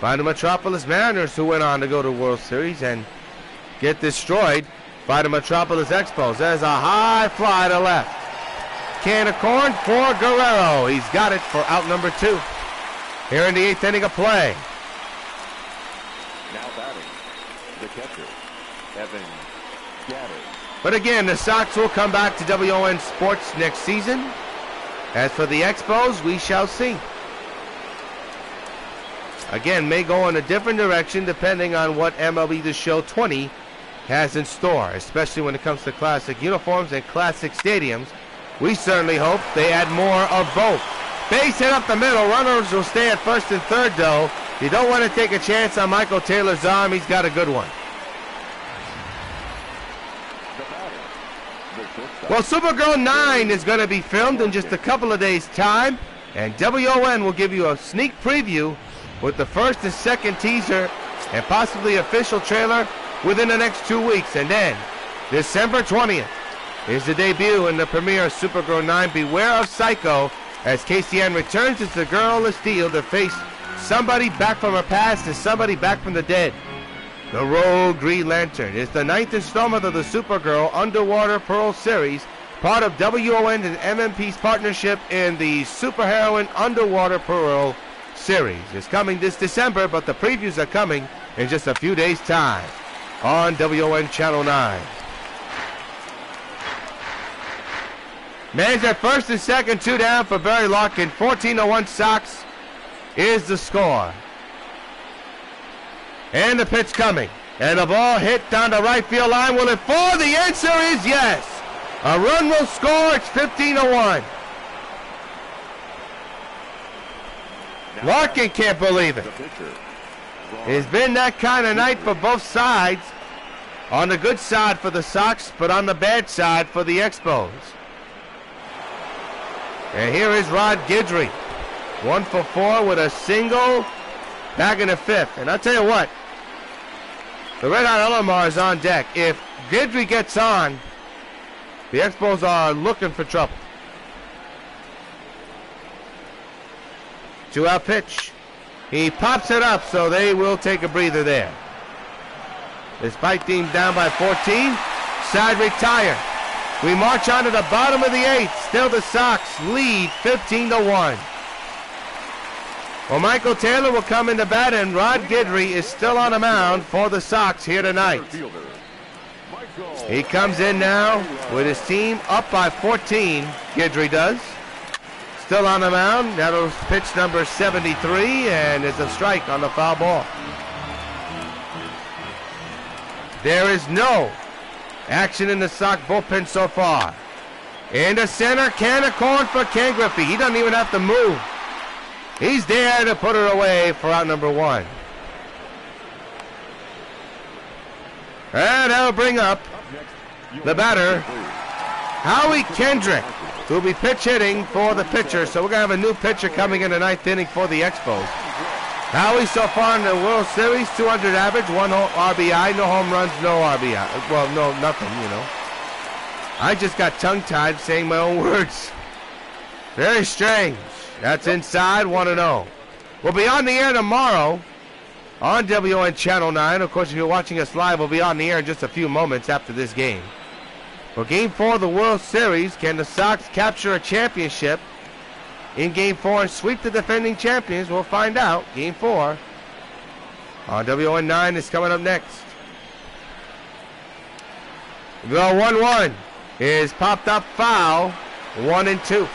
by the Metropolis Mariners, who went on to go to the World Series and get destroyed by the Metropolis Expos. There's a high fly to left. Can of corn for Guerrero. He's got it for out number 2. Here in the 8th inning of play. Now batting, the catcher, Evan Gaddis. But again, the Sox will come back to WON Sports next season. As for the Expos, we shall see. Again, may go in a different direction depending on what MLB The Show 20 has in store, especially when it comes to classic uniforms and classic stadiums. We certainly hope they add more of both. Base hit up the middle. Runners will stay at first and third, though. You don't want to take a chance on Michael Taylor's arm. He's got a good one. Well, Supergirl 9 is going to be filmed in just a couple of days' time, and WON will give you a sneak preview with the first and second teaser and possibly official trailer within the next 2 weeks. And then, December 20th is the debut and the premiere of Supergirl 9, Beware of Psycho, as KCN returns as the Girl of Steel to face somebody back from her past and somebody back from the dead. The Rogue Green Lantern is the 9th installment of the Supergirl Underwater Pearl series, part of WON and MMP's partnership in the Superheroine Underwater Pearl series. It's coming this December, but the previews are coming in just a few days' time on WON Channel 9. Man's at first and second, 2 down for Barry Larkin. 14-1 Sox is the score. And the pitch coming. And the ball hit down the right field line. Will it fall? The answer is yes. A run will score. It's 15-1. Larkin can't believe it. It's been that kind of night for both sides. On the good side for the Sox, but on the bad side for the Expos. And here is Rod Guidry. 1 for 4 with a single back in the 5th. And I'll tell you what, the Red Hot Alomar is on deck. If Guidry gets on, the Expos are looking for trouble. 2-out pitch. He pops it up, so they will take a breather there. Despite being down by 14, side retire. We march on to the bottom of the 8th. Still the Sox lead 15-1. Well, Michael Taylor will come in to bat, and Rod Guidry is still on the mound for the Sox here tonight. He comes in now with his team up by 14, Guidry does. Still on the mound. That'll pitch number 73, and it's a strike on the foul ball. There is no action in the Sox bullpen so far. In the center, can of corn for Ken Griffey. He doesn't even have to move. He's there to put her away for out number 1. And that'll bring up the batter, Howie Kendrick, who will be pitch hitting for the pitcher. So we're going to have a new pitcher coming in the 9th inning for the Expos. Howie so far in the World Series, 200 average, 1 RBI, no home runs, no RBI. Well, no, nothing, you know. I just got tongue-tied saying my own words. Very strange. That's inside 1-0. We'll be on the air tomorrow on W.O.N. Channel 9. Of course, if you're watching us live, we'll be on the air in just a few moments after this game. For Game 4 of the World Series, can the Sox capture a championship in Game 4 and sweep the defending champions? We'll find out. Game 4 on W.O.N. 9 is coming up next. The 1-1 is popped up foul, 1-2.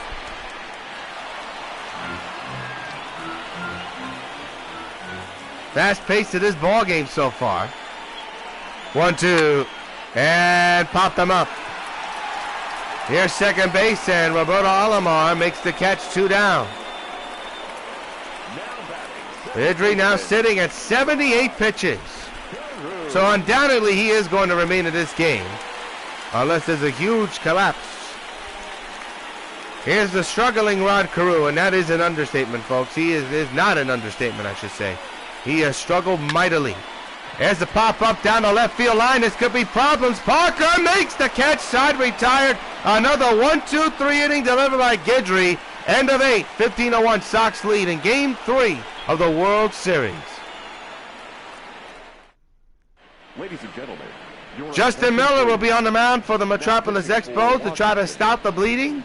Fast pace to this ball game so far. 1-2, and popped them up. Here's second base, and Roberto Alomar makes the catch, 2 down. Guidry now sitting at 78 pitches. So undoubtedly he is going to remain in this game, unless there's a huge collapse. Here's the struggling Rod Carew, and that is an understatement, folks. He is not an understatement, I should say. He has struggled mightily. There's the pop-up down the left field line. This could be problems. Parker makes the catch. Side retired. Another 1-2-3 inning delivered by Guidry. End of 8. 15-1 Sox lead in Game 3 of the World Series. Ladies and gentlemen, Justin Miller will be on the mound for the Metropolis Expos to try to stop the bleeding.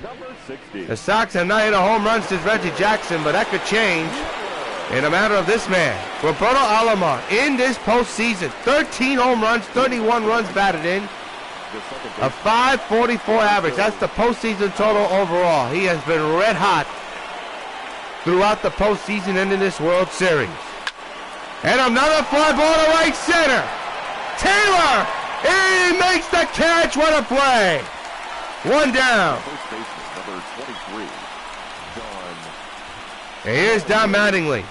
The Sox have not hit a home run since Reggie Jackson, but that could change in a matter of this man. Roberto Alomar in this postseason, 13 home runs, 31 runs batted in, a 5.44 average. That's the postseason total overall. He has been red hot throughout the postseason and in this World Series. And another fly ball to right center. Taylor, he makes the catch. What a play. 1 down. And here's Don Mattingly.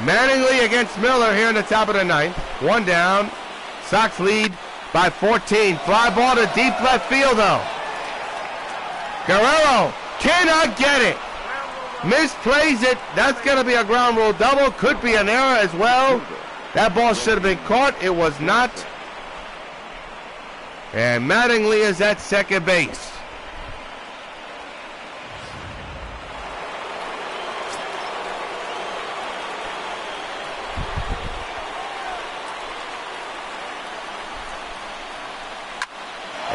Mattingly against Miller here in the top of the 9th. 1 down. Sox lead by 14. Fly ball to deep left field though. Guerrero cannot get it. Misplays it. That's going to be a ground rule double. Could be an error as well. That ball should have been caught. It was not. And Mattingly is at second base.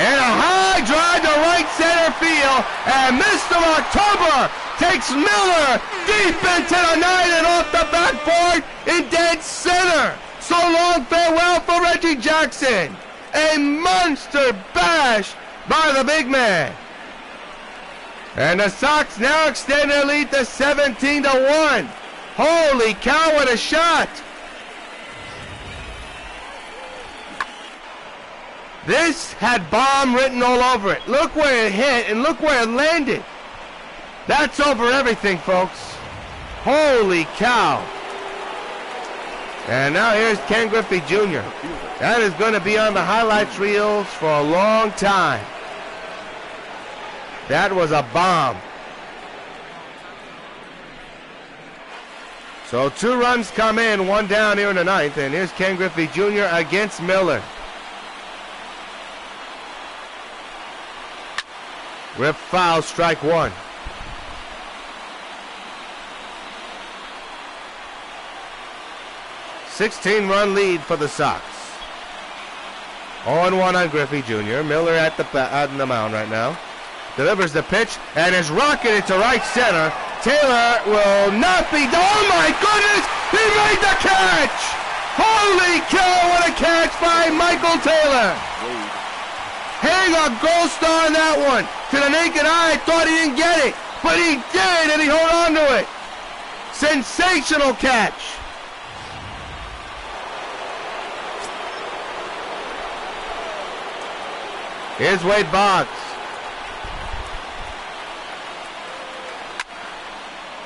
And a high drive to right center field. And Mr. October takes Miller deep into the 9 and off the backboard in dead center. So long farewell for Reggie Jackson. A monster bash by the big man. And the Sox now extend their lead to 17-1. Holy cow, what a shot. This had bomb written all over it. Look where it hit and look where it landed. That's over everything, folks. Holy cow. And now here's Ken Griffey Jr. That is going to be on the highlights reels for a long time. That was a bomb. So 2 runs come in, 1 down here in the 9th, and here's Ken Griffey Jr. against Miller. Rip foul, strike 1. $16-run lead for the Sox. 0-1 on Griffey Jr. Miller at the mound right now. Delivers the pitch and is rocketed to right center. Taylor will not be. Oh my goodness! He made the catch! Holy cow! What a catch by Michael Taylor! Hang a gold star on that one. To the naked eye, I thought he didn't get it, but he did, and he held on to it. Sensational catch. Here's Wade Boggs.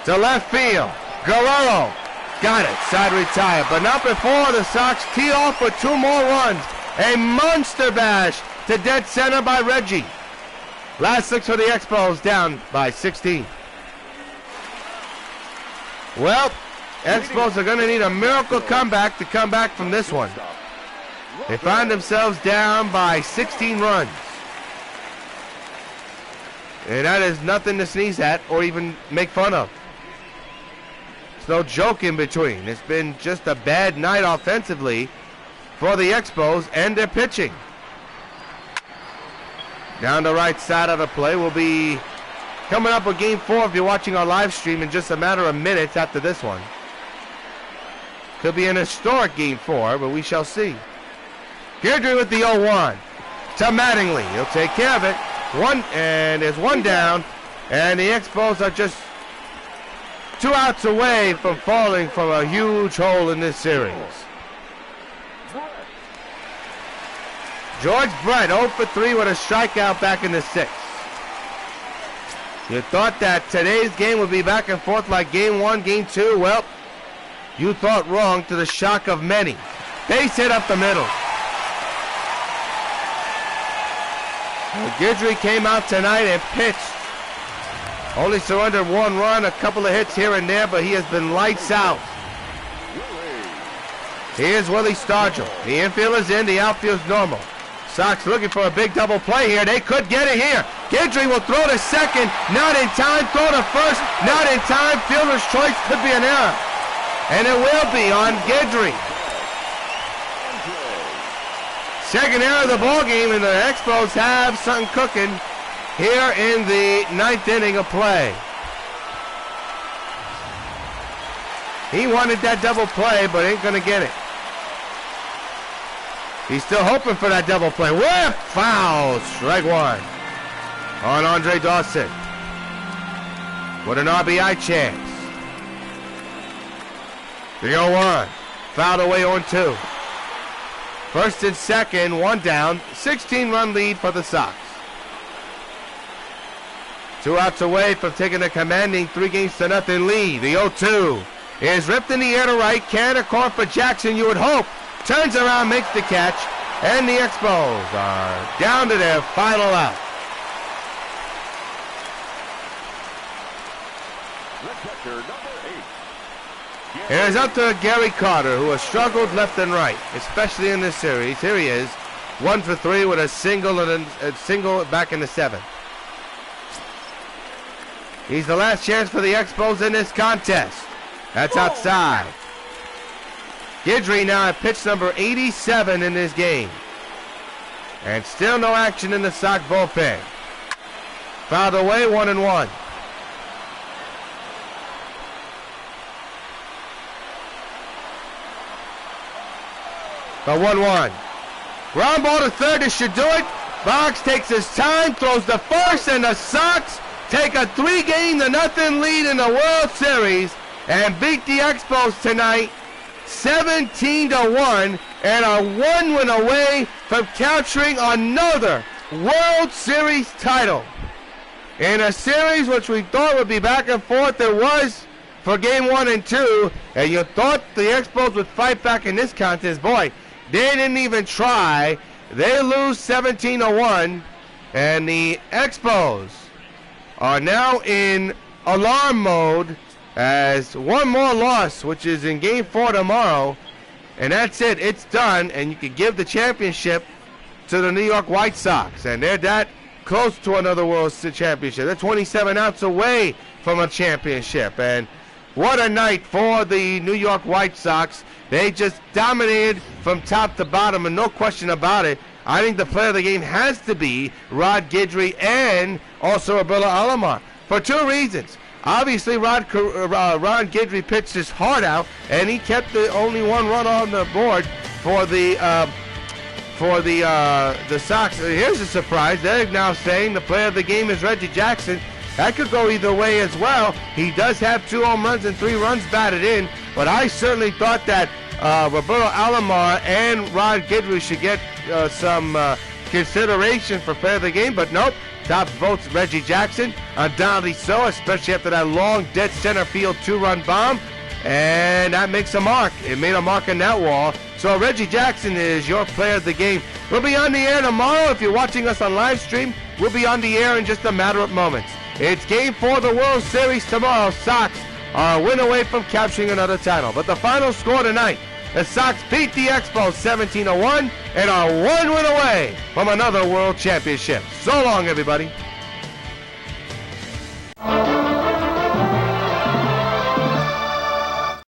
To left field. Guerrero got it. Side retire. But not before the Sox tee off for 2 more runs. A monster bash to dead center by Reggie. Last 6 for the Expos, down by 16. Well, Expos are going to need a miracle comeback to come back from this one. They find themselves down by 16 runs. And that is nothing to sneeze at or even make fun of. There's no joke in between. It's been just a bad night offensively for the Expos and their pitching. Down the right side of the play will be coming up with Game 4 if you're watching our live stream in just a matter of minutes after this one. Could be an historic Game 4, but we shall see. Guidry with the 0-1 to Mattingly. He'll take care of it. There's 1 down, and the Expos are just 2 outs away from falling from a huge hole in this series. George Brett 0 for 3 with a strikeout back in the 6th. You thought that today's game would be back and forth like Game 1, Game 2. Well, you thought wrong to the shock of many. Base hit up the middle. Guidry came out tonight and pitched. Only surrendered 1 run, a couple of hits here and there, but he has been lights out. Here's Willie Stargell. The infield is in, the outfield's normal. Sox looking for a big double play here. They could get it here. Guidry will throw to second. Not in time. Throw to first. Not in time. Fielder's choice could be an error. And it will be on Guidry. Second error of the ball game, and the Expos have something cooking here in the 9th inning of play. He wanted that double play, but ain't going to get it. He's still hoping for that double play. Whip! Foul! Strike 1 on Andre Dawson. With an RBI chance. The 0-1. Fouled away 0-2. First and second, 1 down. 16-run lead for the Sox. 2 outs away from taking a commanding 3-0 lead. The 0-2 is ripped in the air to right. Canada caught for Jackson, you would hope. Turns around, makes the catch, and the Expos are down to their final out. It is up to Gary Carter, who has struggled left and right, especially in this series. Here he is, 1 for 3 with a single and a single back in the 7th. He's the last chance for the Expos in this contest. That's outside. Guidry now at pitch number 87 in this game. And still no action in the Sox bullpen. Fouled away, 1-1. The 1-1. Ground ball to third, this should do it. Boggs takes his time, throws the first, and the Sox take a 3-0 lead in the World Series and beat the Expos tonight 17-1 and are 1 win away from capturing another World Series title. In a series which we thought would be back and forth, it was for Game 1 and 2, and you thought the Expos would fight back in this contest. Boy, they didn't even try. They lose 17-1, and the Expos are now in alarm mode as one more loss, which is in Game 4 tomorrow, and that's it. It's done, and you can give the championship to the New York White Sox, and they're that close to another World Championship. They're 27 outs away from a championship, and what a night for the New York White Sox. They just dominated from top to bottom, and no question about it. I think the player of the game has to be Rod Guidry and also Roberto Alomar for two reasons. Obviously, Ron Guidry pitched his heart out, and he kept the only one run on the board for the Sox. Here's a surprise. They're now saying the player of the game is Reggie Jackson. That could go either way as well. He does have 2 home runs and 3 runs batted in, but I certainly thought that Roberto Alomar and Rod Guidry should get some consideration for player of the game, but nope. Top votes Reggie Jackson, undoubtedly so, especially after that long dead center field 2-run bomb, and that makes a mark. It made a mark on that wall. So Reggie Jackson is your player of the game. We'll be on the air tomorrow. If you're watching us on live stream, we'll be on the air in just a matter of moments. It's Game 4 of the World Series tomorrow. Sox are a win away from capturing another title. But the final score tonight, the Sox beat the Expos 17-1 and are 1 win away from another World Championship. So long, everybody.